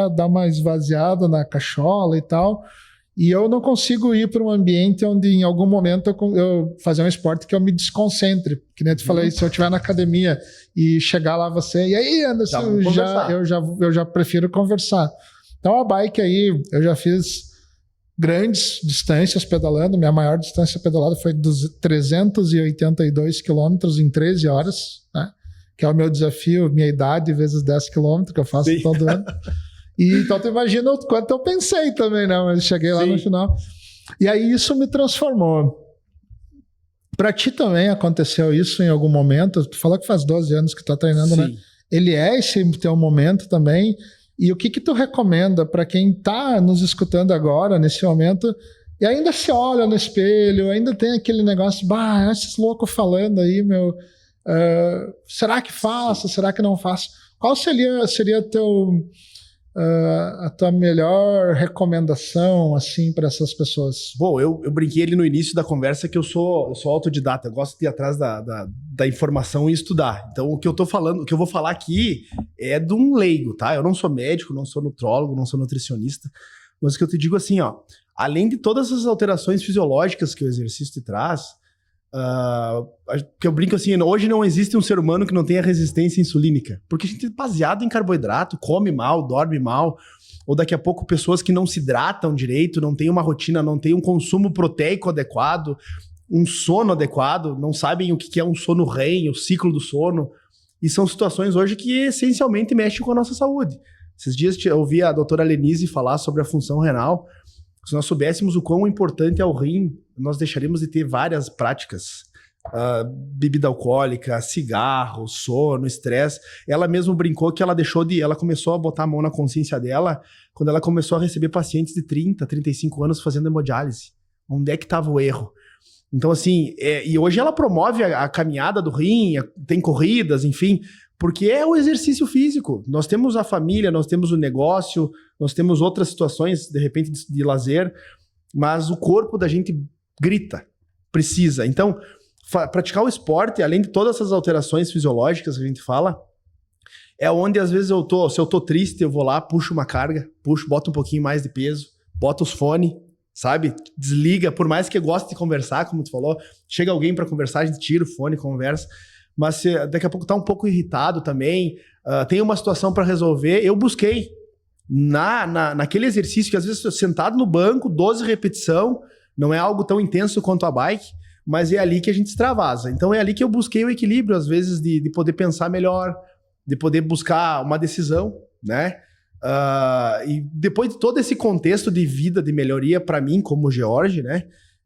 dar uma esvaziada na cachola e tal. E eu não consigo ir para um ambiente onde em algum momento eu fazer um esporte que eu me desconcentre. Que nem eu te falei, se eu estiver na academia e chegar lá você... E aí, Anderson, eu já prefiro conversar. Então a bike aí, eu já fiz grandes distâncias pedalando. Minha maior distância pedalada foi dos 382 quilômetros em 13 horas, né? Que é o meu desafio, minha idade vezes 10 quilômetros que eu faço todo ano. E então tu imagina o quanto eu pensei também, né? Mas cheguei lá no final. E aí isso me transformou. Pra ti também aconteceu isso em algum momento? Tu falou que faz 12 anos que tá treinando, né? Ele é esse teu momento também. E o que tu recomenda para quem tá nos escutando agora, nesse momento, e ainda se olha no espelho, ainda tem aquele negócio, esses loucos falando aí, meu... será que faço? Será que não faço? Qual seria a tua melhor recomendação assim para essas pessoas? Bom, eu brinquei ali no início da conversa que eu sou autodidata, eu gosto de ir atrás da informação e estudar. Então o que eu tô falando, o que eu vou falar aqui é de um leigo, tá? Eu não sou médico, não sou nutrólogo, não sou nutricionista, mas o que eu te digo assim, ó, além de todas as alterações fisiológicas que o exercício te traz, Que eu brinco assim, hoje não existe um ser humano que não tenha resistência insulínica, porque a gente é baseado em carboidrato, come mal, dorme mal, ou daqui a pouco pessoas que não se hidratam direito, não tem uma rotina, não tem um consumo proteico adequado, um sono adequado, não sabem o que é um sono REM, o ciclo do sono, e são situações hoje que essencialmente mexem com a nossa saúde. Esses dias eu ouvi a doutora Lenise falar sobre a função renal. Se nós soubéssemos o quão importante é o rim, nós deixaríamos de ter várias práticas. Bebida alcoólica, cigarro, sono, estresse. Ela mesmo brincou que ela começou a botar a mão na consciência dela quando ela começou a receber pacientes de 30, 35 anos fazendo hemodiálise. Onde é que estava o erro? Então, assim, e hoje ela promove a caminhada do rim, tem corridas, enfim, porque é o exercício físico. Nós temos a família, nós temos o negócio, nós temos outras situações, de repente, de lazer, mas o corpo da gente grita, precisa. Então, praticar o esporte, além de todas essas alterações fisiológicas que a gente fala, é onde, às vezes, se eu tô triste, eu vou lá, puxo uma carga, boto um pouquinho mais de peso, boto os fones, sabe? Desliga, por mais que eu goste de conversar, como tu falou, chega alguém para conversar, a gente tira o fone, conversa, mas se daqui a pouco tá um pouco irritado também, tem uma situação para resolver, eu busquei naquele exercício que às vezes eu sentado no banco, 12 repetição, não é algo tão intenso quanto a bike, mas é ali que a gente extravasa. Então é ali que eu busquei o equilíbrio, às vezes, de poder pensar melhor, de poder buscar uma decisão, né? E depois de todo esse contexto de vida, de melhoria para mim, como George, né?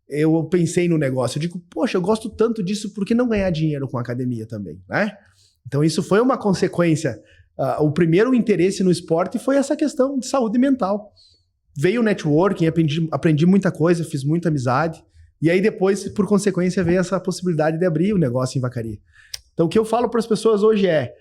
Eu pensei no negócio. Eu digo, poxa, eu gosto tanto disso, por que não ganhar dinheiro com a academia também, né? Então isso foi uma consequência. O primeiro interesse no esporte foi essa questão de saúde mental. Veio o networking, aprendi muita coisa, fiz muita amizade. E aí depois, por consequência, veio essa possibilidade de abrir o negócio em Vacaria. Então o que eu falo para as pessoas hoje é,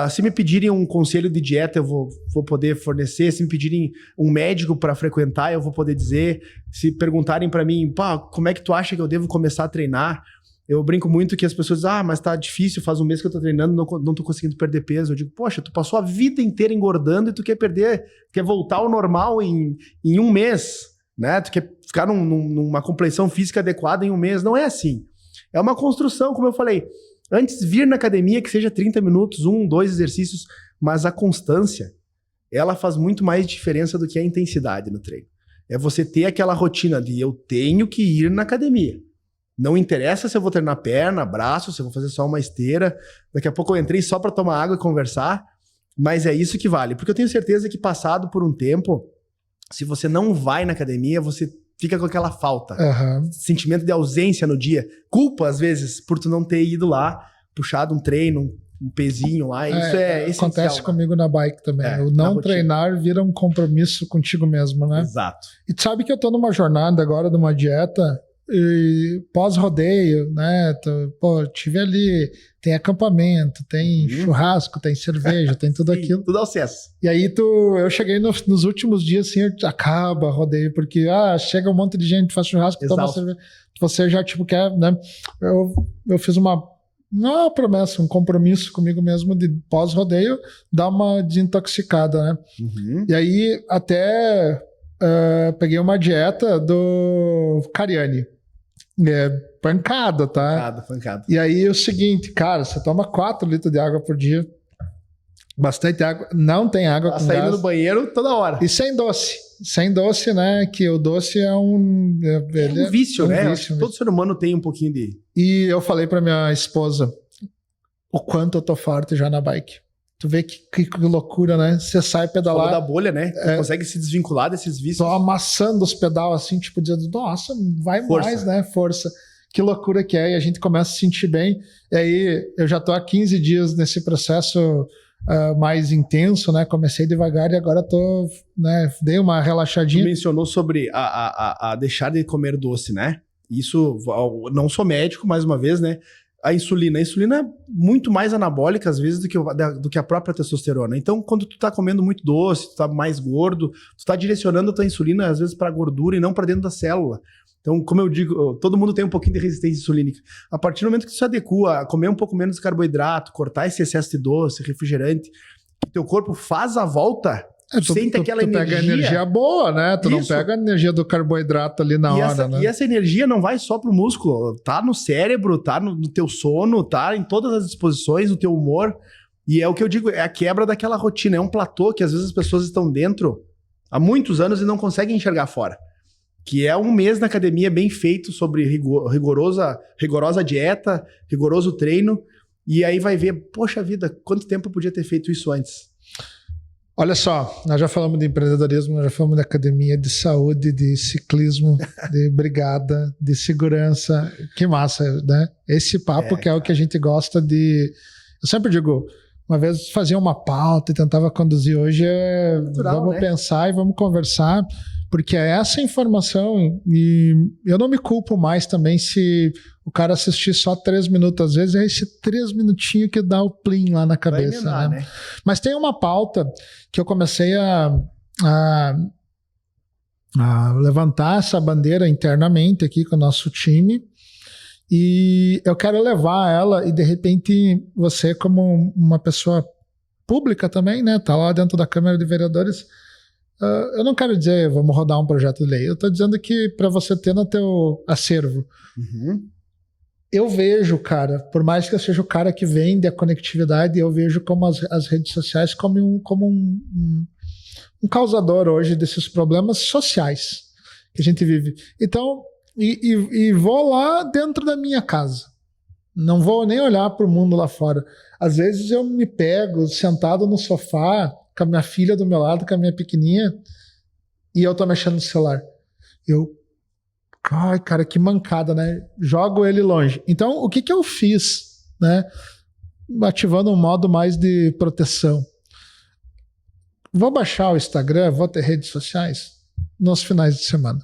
se me pedirem um conselho de dieta, eu vou poder fornecer. Se me pedirem um médico para frequentar, eu vou poder dizer. Se perguntarem para mim, como é que tu acha que eu devo começar a treinar? Eu brinco muito que as pessoas dizem, mas tá difícil, faz um mês que eu tô treinando, não tô conseguindo perder peso. Eu digo, poxa, tu passou a vida inteira engordando e tu quer voltar ao normal em um mês, né? Tu quer ficar numa complexão física adequada em um mês. Não é assim. É uma construção, como eu falei. Antes, vir na academia, que seja 30 minutos, 2 exercícios, mas a constância, ela faz muito mais diferença do que a intensidade no treino. É você ter aquela rotina de eu tenho que ir na academia. Não interessa se eu vou treinar perna, braço, se eu vou fazer só uma esteira. Daqui a pouco eu entrei só para tomar água e conversar, mas é isso que vale. Porque eu tenho certeza que passado por um tempo, se você não vai na academia, você fica com aquela falta. Sentimento de ausência no dia. Culpa, às vezes, por tu não ter ido lá, puxado um treino, um pezinho lá. Isso é essencial. Acontece comigo na bike também. O não treinar vira um compromisso contigo mesmo, né? Exato. E tu sabe que eu tô numa jornada agora de uma dieta e pós-rodeio, né? Tive ali, tem acampamento, tem churrasco, tem cerveja, tem tudo aquilo. Tudo ao acesso. E aí eu cheguei nos últimos dias assim, acaba rodeio, porque chega um monte de gente, faz churrasco, toma cerveja. Você já quer, né? Eu fiz uma promessa, um compromisso comigo mesmo de pós-rodeio dar uma desintoxicada, né? E aí até peguei uma dieta do Cariani. Pancada, tá? Pancada. E aí o seguinte, cara, você toma 4 litros de água por dia. Bastante água. Não tem água com saindo gás. do banheiro toda hora. E sem doce. Sem doce, né? Que o doce é um vício, né? Vício, todo ser humano tem um pouquinho de... E eu falei pra minha esposa o quanto eu tô forte já na bike. Tu vê que loucura, né? Você sai pedalar... Falou da bolha, né? Tu consegue se desvincular desses vícios. Tô amassando os pedal assim, tipo, dizendo, nossa, vai força. Mais, né? Força. Que loucura que é. E a gente começa a se sentir bem. E aí, eu já tô há 15 dias nesse processo mais intenso, né? Comecei devagar e agora tô, né? Dei uma relaxadinha. Tu mencionou sobre a deixar de comer doce, né? Isso, não sou médico, mais uma vez, né? A insulina é muito mais anabólica, às vezes, do que a própria testosterona. Então, quando tu tá comendo muito doce, tu tá mais gordo, tu tá direcionando a tua insulina, às vezes, pra gordura e não pra dentro da célula. Então, como eu digo, todo mundo tem um pouquinho de resistência insulínica. A partir do momento que tu se adequa a comer um pouco menos de carboidrato, cortar esse excesso de doce, refrigerante, que teu corpo faz a volta, Tu sente aquela energia. pega a energia boa, né? Tu não Isso. pega a energia do carboidrato ali na hora, né? E essa energia não vai só pro músculo, tá no cérebro, tá no teu sono, tá em todas as disposições, no teu humor. E é o que eu digo, é a quebra daquela rotina. É um platô que às vezes as pessoas estão dentro há muitos anos e não conseguem enxergar fora. Que é um mês na academia bem feito sobre rigorosa dieta, rigoroso treino. E aí vai ver, poxa vida, quanto tempo eu podia ter feito isso antes? Olha só, nós já falamos de empreendedorismo, nós já falamos de academia, de saúde, de ciclismo, de brigada, de segurança. Que massa, né? Esse papo que é o que a gente gosta de... Eu sempre digo, uma vez fazia uma pauta e tentava conduzir, hoje vamos pensar e vamos conversar, porque é essa informação, e eu não me culpo mais também se o cara assistir só 3 minutos, às vezes é esse 3 minutinhos que dá o plim lá na cabeça, emendar, né? Mas tem uma pauta que eu comecei a levantar essa bandeira internamente aqui com o nosso time, e eu quero levar ela, e de repente você, como uma pessoa pública também, né, tá lá dentro da Câmara de Vereadores, eu não quero dizer vamos rodar um projeto de lei, eu estou dizendo que para você ter no teu acervo. Eu vejo, cara, por mais que eu seja o cara que vende a conectividade, eu vejo como as redes sociais como um causador hoje desses problemas sociais que a gente vive. Então, e vou lá dentro da minha casa. Não vou nem olhar para o mundo lá fora. Às vezes eu me pego sentado no sofá com a minha filha do meu lado, com a minha pequenininha, e eu tô mexendo no celular. Ai, cara, que mancada, né? Jogo ele longe. Então, o que eu fiz, né? Ativando um modo mais de proteção. Vou baixar o Instagram, vou ter redes sociais nos finais de semana.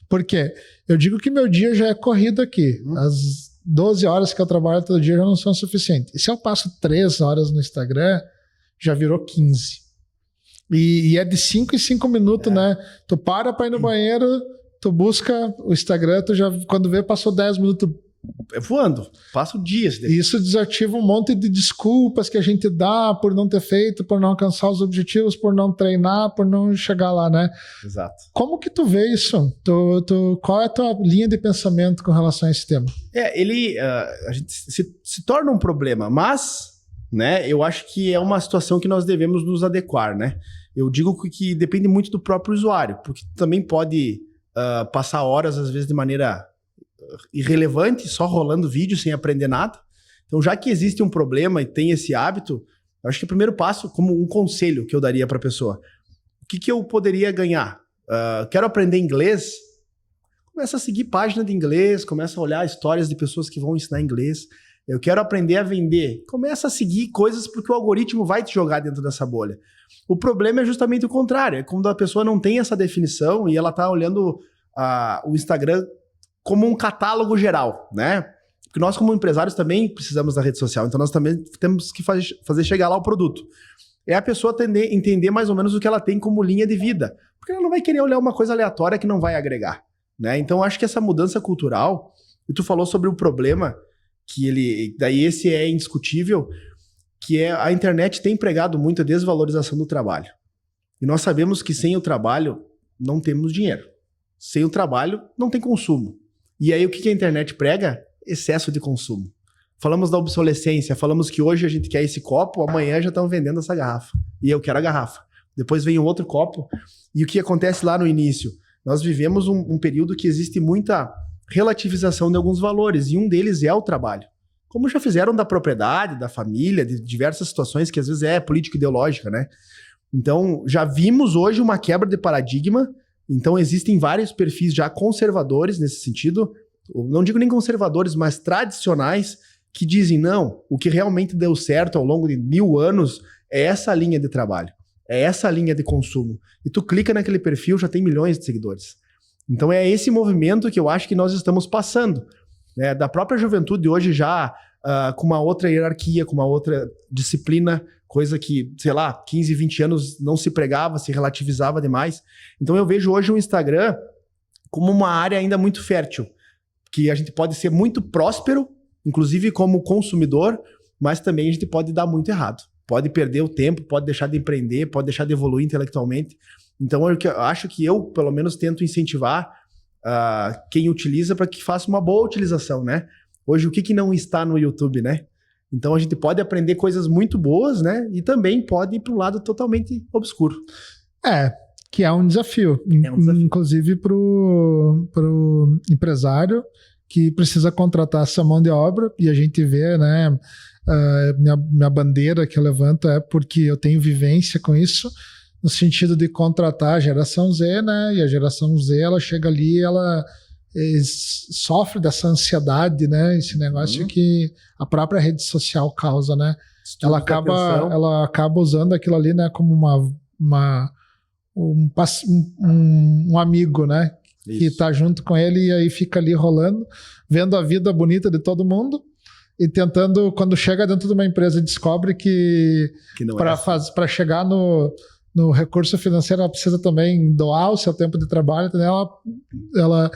Por quê? Eu digo que meu dia já é corrido aqui. As 12 horas que eu trabalho todo dia já não são suficientes. E se eu passo 3 horas no Instagram, já virou 15. E é de 5 em 5 minutos, né? Tu para pra ir no banheiro, tu busca o Instagram, tu já, quando vê, passou 10 minutos. É voando, passa o dia. Isso desativa um monte de desculpas que a gente dá por não ter feito, por não alcançar os objetivos, por não treinar, por não chegar lá, né? Exato. Como que tu vê isso? Qual é a tua linha de pensamento com relação a esse tema? A gente se torna um problema, mas, né, eu acho que é uma situação que nós devemos nos adequar, né? Eu digo que depende muito do próprio usuário, porque também pode passar horas, às vezes, de maneira irrelevante, só rolando vídeo sem aprender nada. Então, já que existe um problema e tem esse hábito, eu acho que o primeiro passo, como um conselho que eu daria para a pessoa, o que eu poderia ganhar? Quero aprender inglês? Começa a seguir página de inglês, começa a olhar histórias de pessoas que vão ensinar inglês. Eu quero aprender a vender. Começa a seguir coisas porque o algoritmo vai te jogar dentro dessa bolha. O problema é justamente o contrário. É quando a pessoa não tem essa definição e ela está olhando o Instagram como um catálogo geral, né? Porque nós, como empresários, também precisamos da rede social. Então, nós também temos que fazer chegar lá o produto. É a pessoa entender mais ou menos o que ela tem como linha de vida. Porque ela não vai querer olhar uma coisa aleatória que não vai agregar, né? Então, acho que essa mudança cultural, e tu falou sobre o problema, daí esse é indiscutível, que é a internet tem pregado muito a desvalorização do trabalho. E nós sabemos que sem o trabalho não temos dinheiro. Sem o trabalho não tem consumo. E aí o que a internet prega? Excesso de consumo. Falamos da obsolescência, falamos que hoje a gente quer esse copo, amanhã já estão vendendo essa garrafa. E eu quero a garrafa. Depois vem um outro copo. E o que acontece lá no início? Nós vivemos um período que existe muita relativização de alguns valores, e um deles é o trabalho. Como já fizeram da propriedade, da família, de diversas situações que às vezes é político-ideológica, né? Então, já vimos hoje uma quebra de paradigma. Então, existem vários perfis já conservadores nesse sentido. Não digo nem conservadores, mas tradicionais, que dizem, não, o que realmente deu certo ao longo de 1000 anos é essa linha de trabalho, é essa linha de consumo. E tu clica naquele perfil, já tem milhões de seguidores. Então, é esse movimento que eu acho que nós estamos passando, né? Da própria juventude hoje já com uma outra hierarquia, com uma outra disciplina, coisa que, sei lá, 15, 20 anos não se pregava, se relativizava demais. Então eu vejo hoje o Instagram como uma área ainda muito fértil, que a gente pode ser muito próspero, inclusive como consumidor, mas também a gente pode dar muito errado. pode perder o tempo, pode deixar de empreender, pode deixar de evoluir intelectualmente. Então, eu acho que eu, pelo menos, tento incentivar quem utiliza para que faça uma boa utilização, né? Hoje, o que não está no YouTube, né? Então, a gente pode aprender coisas muito boas, né? E também pode ir para um lado totalmente obscuro. Que é um desafio. Inclusive para o empresário que precisa contratar essa mão de obra, e a gente vê, né? Minha bandeira que eu levanto é porque eu tenho vivência com isso, no sentido de contratar a geração Z, né? E a geração Z, ela chega ali, ela sofre dessa ansiedade, né? Esse negócio que a própria rede social causa, né? Ela acaba usando aquilo ali, né? Como um amigo, né? Isso. Que tá junto com ele e aí fica ali rolando, vendo a vida bonita de todo mundo e tentando, quando chega dentro de uma empresa, descobre que para chegar no recurso financeiro, ela precisa também doar o seu tempo de trabalho, entendeu? Ela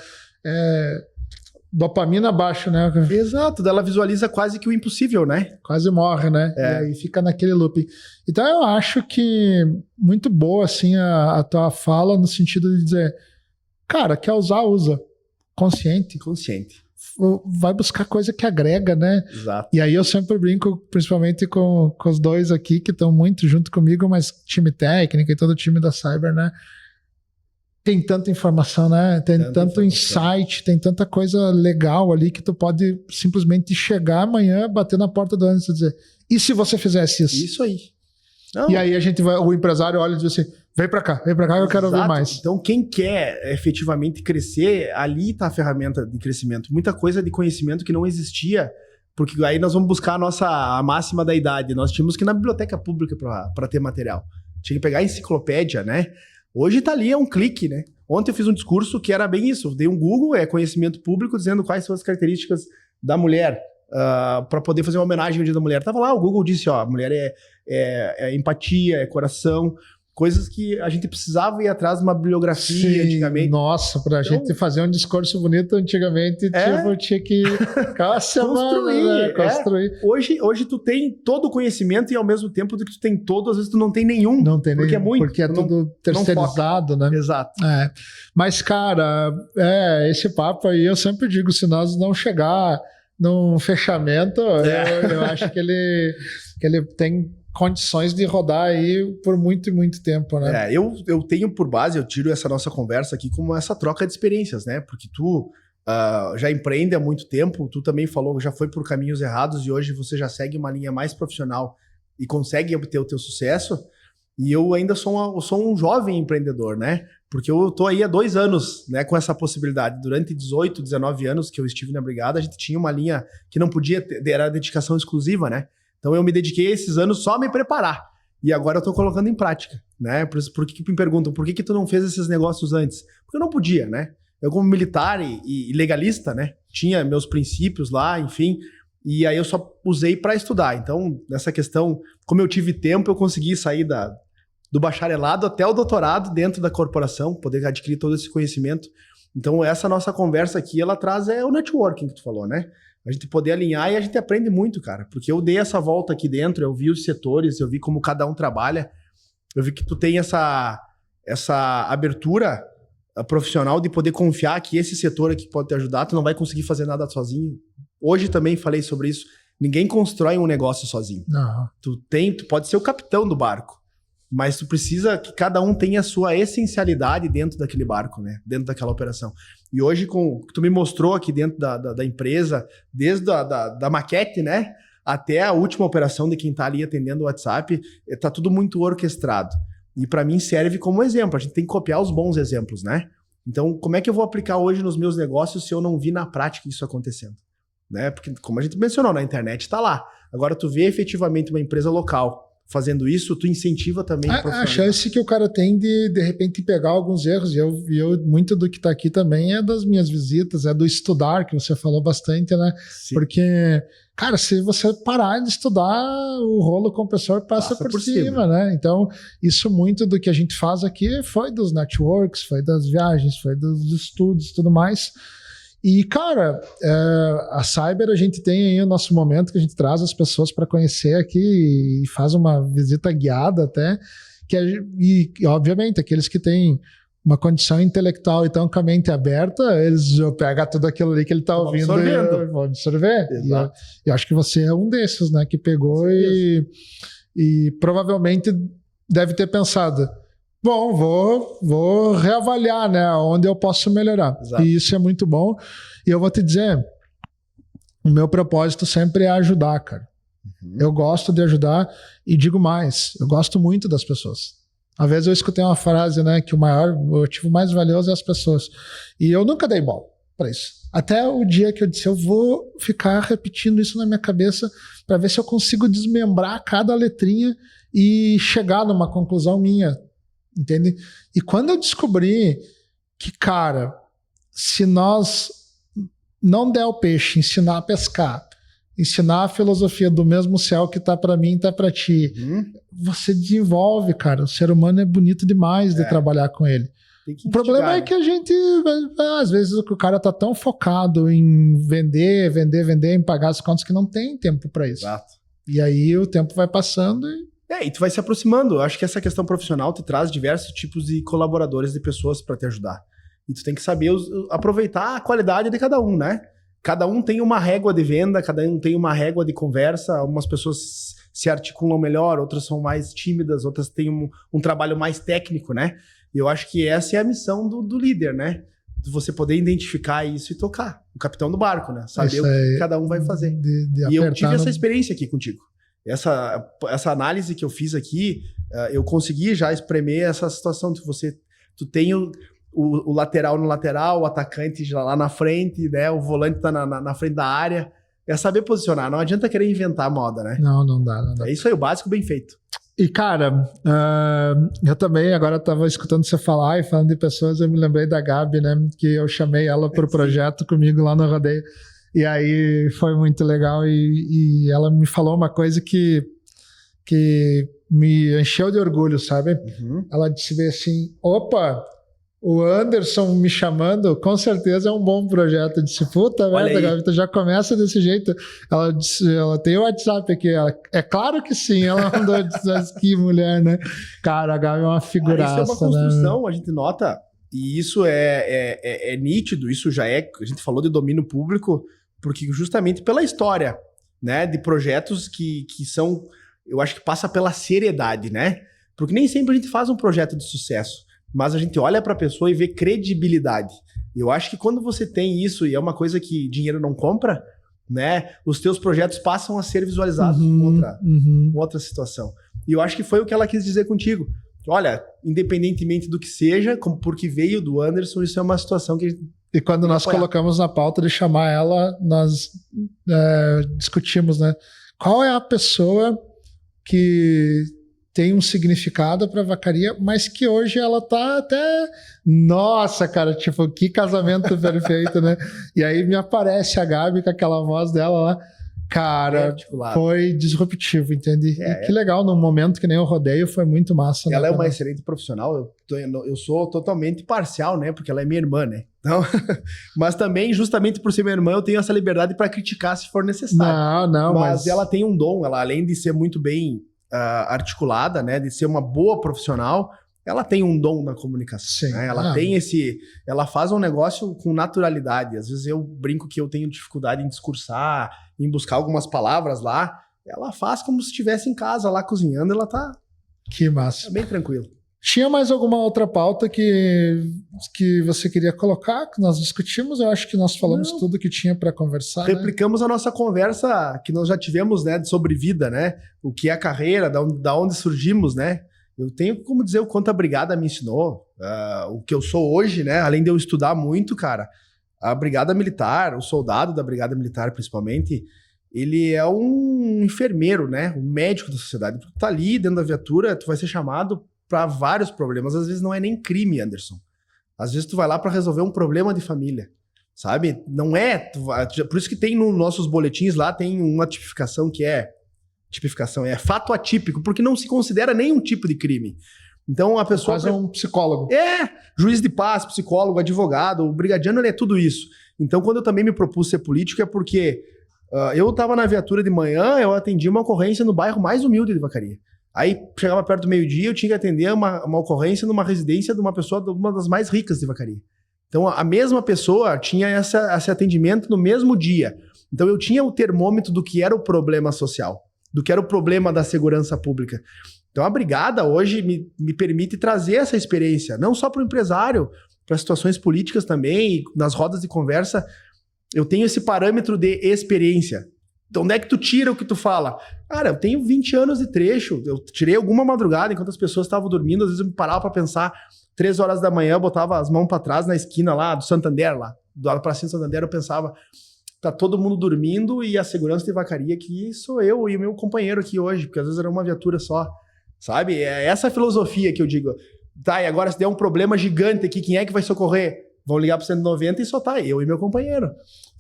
dopamina abaixo, né? Exato, ela visualiza quase que o impossível, né? Quase morre, né? E aí fica naquele loop. Então eu acho que muito boa assim a tua fala, no sentido de dizer, cara, quer usar, usa. Consciente. Vai buscar coisa que agrega, né? Exato. E aí eu sempre brinco, principalmente com os dois aqui, que estão muito junto comigo, mas time técnico e todo o time da Cyber, né? Tem tanta informação, né? Tem tanto insight, tem tanta coisa legal ali que tu pode simplesmente chegar amanhã, bater na porta do Anderson e dizer, e se você fizesse isso? Isso aí. Não. E aí o empresário olha e diz assim, vem pra cá, eu quero ouvir mais. Então quem quer efetivamente crescer, ali está a ferramenta de crescimento. Muita coisa de conhecimento que não existia, porque aí nós vamos buscar a máxima da idade. Nós tínhamos que ir na biblioteca pública para ter material. Tinha que pegar a enciclopédia, né? Hoje tá ali, é um clique, né? Ontem eu fiz um discurso que era bem isso. Dei um Google, conhecimento público, dizendo quais são as características da mulher, para poder fazer uma homenagem ao Dia da Mulher. Tava lá, o Google disse, ó, a mulher é empatia, é coração, coisas que a gente precisava ir atrás de uma bibliografia antigamente. Nossa, pra gente fazer um discurso bonito antigamente, tinha que construir. Hoje tu tem todo o conhecimento e ao mesmo tempo do que tu tem todo, às vezes tu não tem nenhum. Não tem porque nenhum, é muito. Porque é tudo terceirizado, né? Exato. Mas, cara, esse papo aí, eu sempre digo, se nós não chegar num fechamento, eu acho que ele tem condições de rodar aí por muito e muito tempo, né? Eu tenho por base, eu tiro essa nossa conversa aqui como essa troca de experiências, né? Porque tu já empreende há muito tempo, tu também falou, já foi por caminhos errados e hoje você já segue uma linha mais profissional e consegue obter o teu sucesso. E eu ainda sou um jovem empreendedor, né? Porque eu tô aí há 2 anos, né, com essa possibilidade. Durante 18, 19 anos que eu estive na Brigada, a gente tinha uma linha que não podia ter, era dedicação exclusiva, né? Então eu me dediquei esses anos só a me preparar. E agora eu tô colocando em prática, né? Por que me perguntam, por que tu não fez esses negócios antes? Porque eu não podia, né? Eu como militar e legalista, né? Tinha meus princípios lá, enfim. E aí eu só usei para estudar. Então, nessa questão, como eu tive tempo, eu consegui sair do bacharelado até o doutorado dentro da corporação, poder adquirir todo esse conhecimento. Então, essa nossa conversa aqui, ela traz o networking que tu falou, né? A gente poder alinhar e a gente aprende muito, cara. Porque eu dei essa volta aqui dentro, eu vi os setores, eu vi como cada um trabalha, eu vi que tu tem essa abertura profissional de poder confiar que esse setor aqui pode te ajudar, tu não vai conseguir fazer nada sozinho. Hoje também falei sobre isso. Ninguém constrói um negócio sozinho. Não. Tu pode ser o capitão do barco, mas tu precisa que cada um tenha a sua essencialidade dentro daquele barco, né? Dentro daquela operação. E hoje, com o que tu me mostrou aqui dentro da empresa, desde da maquete, né? Até a última operação de quem tá ali atendendo o WhatsApp, tá tudo muito orquestrado. E para mim serve como exemplo. A gente tem que copiar os bons exemplos, né? Então, como é que eu vou aplicar hoje nos meus negócios se eu não vi na prática isso acontecendo? Né? Porque, como a gente mencionou, na internet tá lá. Agora, tu vê efetivamente uma empresa local fazendo isso, tu incentiva também a chance que o cara tem de repente pegar alguns erros, e eu muito do que tá aqui também é das minhas visitas, é do estudar, que você falou bastante, né? Sim. Porque, cara, se você parar de estudar, o rolo compressor passa por cima, né? Então, isso muito do que a gente faz aqui foi dos networks, foi das viagens, foi dos estudos e tudo mais. E, cara, a Cyber, a gente tem aí o nosso momento que a gente traz as pessoas para conhecer aqui e faz uma visita guiada até, e obviamente, aqueles que têm uma condição intelectual e estão com a mente aberta, eles pegam tudo aquilo ali que ele está ouvindo e vão absorver. E eu acho que você é um desses, né? Que pegou e provavelmente deve ter pensado, bom, vou reavaliar, né? Onde eu posso melhorar. Exato. E isso é muito bom. E eu vou te dizer, o meu propósito sempre é ajudar, cara. Eu gosto de ajudar e digo mais, eu gosto muito das pessoas. Às vezes eu escutei uma frase, né, que o motivo mais valioso é as pessoas. E eu nunca dei bola para isso. Até o dia que eu disse, eu vou ficar repetindo isso na minha cabeça para ver se eu consigo desmembrar cada letrinha e chegar numa conclusão minha, entende? E quando eu descobri que, cara, se nós não der o peixe, ensinar a pescar, ensinar a filosofia do mesmo céu que tá para mim, tá para ti. Você desenvolve, cara. O ser humano é bonito demais de trabalhar com ele. O problema é que a gente, às vezes, o cara tá tão focado em vender, em pagar as contas que não tem tempo para isso. Exato. E aí o tempo vai passando e tu vai se aproximando. Eu acho que essa questão profissional te traz diversos tipos de colaboradores, de pessoas para te ajudar. E tu tem que saber aproveitar a qualidade de cada um, né? Cada um tem uma régua de venda, cada um tem uma régua de conversa. Algumas pessoas se articulam melhor, outras são mais tímidas, outras têm um trabalho mais técnico, né? E eu acho que essa é a missão do líder, né? De você poder identificar isso e tocar. O capitão do barco, né? Saber o que cada um vai fazer. E eu tive essa experiência aqui contigo. Essa análise que eu fiz aqui, eu consegui já espremer essa situação de tu tem o lateral no lateral, o atacante já lá na frente, né? O volante tá na frente da área. É saber posicionar. Não adianta querer inventar moda, né? Não dá. É isso aí, o básico bem feito. E, cara, eu também agora estava escutando você falar e falando de pessoas, eu me lembrei da Gabi, né? Que eu chamei ela para o projeto comigo lá no rodeio. E aí foi muito legal e ela me falou uma coisa que me encheu de orgulho, sabe? Ela disse assim, opa, o Anderson me chamando, com certeza é um bom projeto. Eu disse, puta merda, Gabi, tu já começa desse jeito. Ela disse, ela tem o WhatsApp aqui. É claro que sim, ela mandou dizer que mulher, né? Cara, a Gabi é uma figuraça, isso é uma construção, né? A gente nota, e isso é nítido, isso já é, a gente falou de domínio público, porque justamente pela história, né, de projetos que são, eu acho que passa pela seriedade, né? Porque nem sempre a gente faz um projeto de sucesso, mas a gente olha para a pessoa e vê credibilidade. Eu acho que quando você tem isso, e é uma coisa que dinheiro não compra, né, os teus projetos passam a ser visualizados com outra situação. E eu acho que foi o que ela quis dizer contigo. Olha, independentemente do que seja, porque veio do Anderson, isso é uma situação que a gente... E quando nós colocamos na pauta de chamar ela, nós discutimos, né? Qual é a pessoa que tem um significado para vacaria, mas que hoje ela tá até... Nossa, cara, tipo, que casamento perfeito, né? E aí me aparece a Gabi com aquela voz dela lá. Cara, foi disruptivo, entende? E que legal, num momento que nem o rodeio, foi muito massa. Ela né, é uma excelente profissional, eu sou totalmente parcial, né? Porque ela é minha irmã, né? Então, mas também, justamente por ser minha irmã, eu tenho essa liberdade para criticar se for necessário. Mas ela tem um dom, ela além de ser muito bem articulada, né? De ser uma boa profissional, ela tem um dom na comunicação. Né? Ela tem ela faz um negócio com naturalidade. Às vezes eu brinco que eu tenho dificuldade em discursar, em buscar algumas palavras lá. Ela faz como se estivesse em casa lá cozinhando, ela tá... Que massa. Bem tranquilo. Tinha mais alguma outra pauta que você queria colocar, que nós discutimos? Eu acho que nós falamos tudo que tinha para conversar. Replicamos a nossa conversa que nós já tivemos, né, sobre vida, né? O que é a carreira, da onde surgimos, né? Eu tenho como dizer o quanto a Brigada me ensinou, o que eu sou hoje, né? Além de eu estudar muito, cara, a Brigada Militar, o soldado da Brigada Militar principalmente, ele é um enfermeiro, né? Um médico da sociedade. Tu tá ali dentro da viatura, tu vai ser chamado para vários problemas. Às vezes não é nem crime, Anderson. Às vezes tu vai lá para resolver um problema de família, sabe? Não é... Por isso que tem nos nossos boletins lá, tem uma tipificação que é... Tipificação é fato atípico, porque não se considera nenhum tipo de crime. Então a pessoa... Quase um psicólogo. Juiz de paz, psicólogo, advogado, o brigadiano ele é tudo isso. Então quando eu também me propus ser político é porque eu estava na viatura de manhã, eu atendi uma ocorrência no bairro mais humilde de Vacaria. Aí chegava perto do meio-dia, eu tinha que atender uma ocorrência numa residência de uma pessoa, uma das mais ricas de Vacaria. Então a mesma pessoa tinha esse atendimento no mesmo dia. Então eu tinha o termômetro do que era o problema social, do que era o problema da segurança pública. Então a brigada hoje me permite trazer essa experiência, não só para o empresário, para situações políticas também, nas rodas de conversa, eu tenho esse parâmetro de experiência. Então onde é que tu tira o que tu fala? Cara, eu tenho 20 anos de trecho, eu tirei alguma madrugada enquanto as pessoas estavam dormindo, às vezes eu me parava para pensar, 3 horas da manhã, eu botava as mãos para trás na esquina lá do Santander, lá, do lado para cima do Santander, eu pensava, tá todo mundo dormindo e a segurança de Vacaria aqui sou eu e o meu companheiro aqui hoje, porque às vezes era uma viatura só, sabe? É essa filosofia que eu digo. Tá, e agora se der um problema gigante aqui, quem é que vai socorrer? Vão ligar pro 190 e só tá eu e meu companheiro.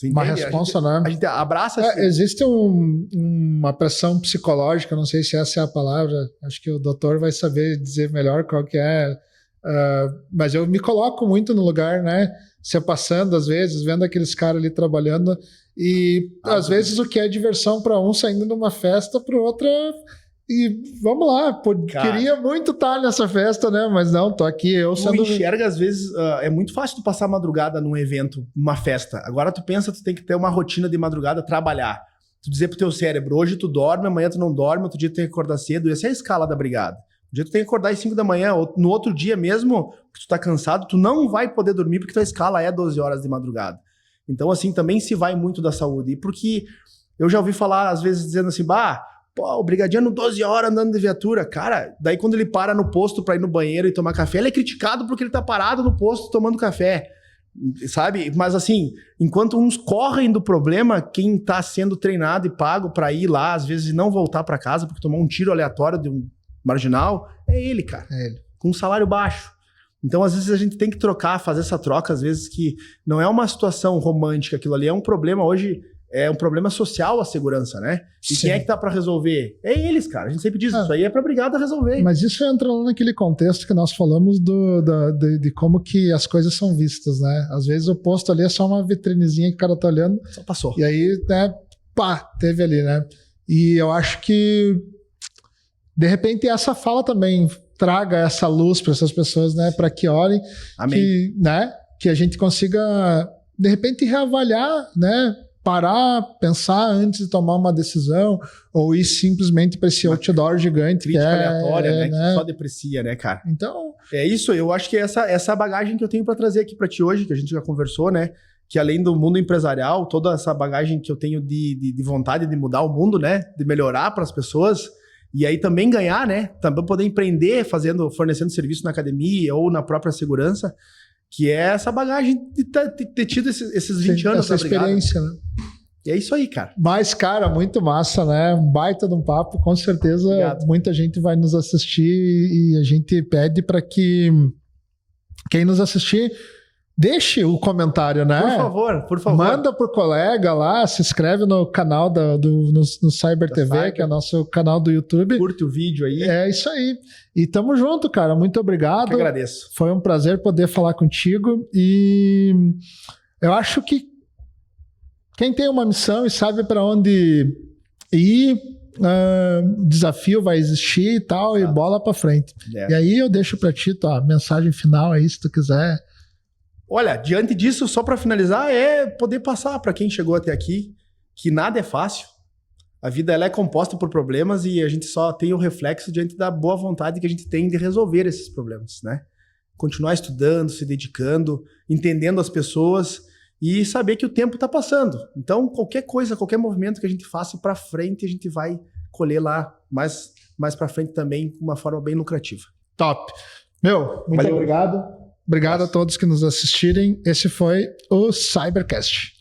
Uma responsa, né? A gente abraça... existe uma pressão psicológica, não sei se essa é a palavra, acho que o doutor vai saber dizer melhor qual que é, mas eu me coloco muito no lugar, né? Se passando, às vezes, vendo aqueles caras ali trabalhando e às vezes o que é diversão para um saindo numa festa, para o outro... E vamos lá, queria muito estar nessa festa, né? Mas não, tô aqui, eu sendo... Tu enxerga, às vezes, é muito fácil tu passar a madrugada num evento, numa festa. Agora tu pensa, tu tem que ter uma rotina de madrugada, trabalhar. Tu dizer pro teu cérebro, hoje tu dorme, amanhã tu não dorme, outro dia tu tem que acordar cedo. Essa é a escala da brigada. Um dia tu tem que acordar às 5 da manhã, ou no outro dia mesmo, que tu tá cansado, tu não vai poder dormir porque tua escala é 12 horas de madrugada. Então, assim, também se vai muito da saúde. E porque eu já ouvi falar, às vezes, dizendo assim, pô, o brigadiano 12 horas andando de viatura. Cara, daí quando ele para no posto pra ir no banheiro e tomar café, ele é criticado porque ele tá parado no posto tomando café, sabe? Mas assim, enquanto uns correm do problema, quem tá sendo treinado e pago pra ir lá, às vezes não voltar pra casa porque tomou um tiro aleatório de um marginal, é ele, cara. É ele. Com um salário baixo. Então, às vezes, a gente tem que trocar, fazer essa troca, às vezes que não é uma situação romântica, aquilo ali é um problema hoje... É um problema social a segurança, né? E quem é que tá pra resolver? É eles, cara. A gente sempre diz, isso aí é pra brigada resolver. Mas isso entra lá naquele contexto que nós falamos de como que as coisas são vistas, né? Às vezes o posto ali é só uma vitrinezinha que o cara tá olhando. Só passou. E aí, né, teve ali, né? E eu acho que, de repente, essa fala também traga essa luz para essas pessoas, né? Para que olhem. Amém. Que a gente consiga, de repente, reavaliar, né? Parar, pensar antes de tomar uma decisão ou ir simplesmente para esse outdoor gigante crítica aleatória, né? Que só deprecia, né, cara? Então... É isso, eu acho que essa bagagem que eu tenho para trazer aqui para ti hoje, que a gente já conversou, né? Que além do mundo empresarial, toda essa bagagem que eu tenho de vontade de mudar o mundo, né? De melhorar para as pessoas e aí também ganhar, né? Também poder empreender fornecendo serviço na academia ou na própria segurança, que é essa bagagem de ter tido esses 20 anos essa experiência, né? E é isso aí, cara. Mas, cara, muito massa, né? Um baita de um papo. Com certeza, muita gente vai nos assistir e a gente pede para que quem nos assistir deixe o comentário, né? Por favor. Manda pro colega lá, se inscreve no canal no Cyber TV, que é o nosso canal do YouTube. Curte o vídeo aí. É isso aí. E tamo junto, cara. Muito obrigado. Eu agradeço. Foi um prazer poder falar contigo. E eu acho que quem tem uma missão e sabe para onde ir, desafio vai existir e tal, e bola para frente. E aí eu deixo para ti a mensagem final aí, se tu quiser. Olha, diante disso, só para finalizar, é poder passar para quem chegou até aqui que nada é fácil. A vida ela é composta por problemas e a gente só tem o reflexo diante da boa vontade que a gente tem de resolver esses problemas, né? Continuar estudando, se dedicando, entendendo as pessoas e saber que o tempo está passando. Então, qualquer coisa, qualquer movimento que a gente faça para frente, a gente vai colher lá mais para frente também de uma forma bem lucrativa. Top. Muito obrigado. Obrigado a todos que nos assistirem. Esse foi o Cybercast.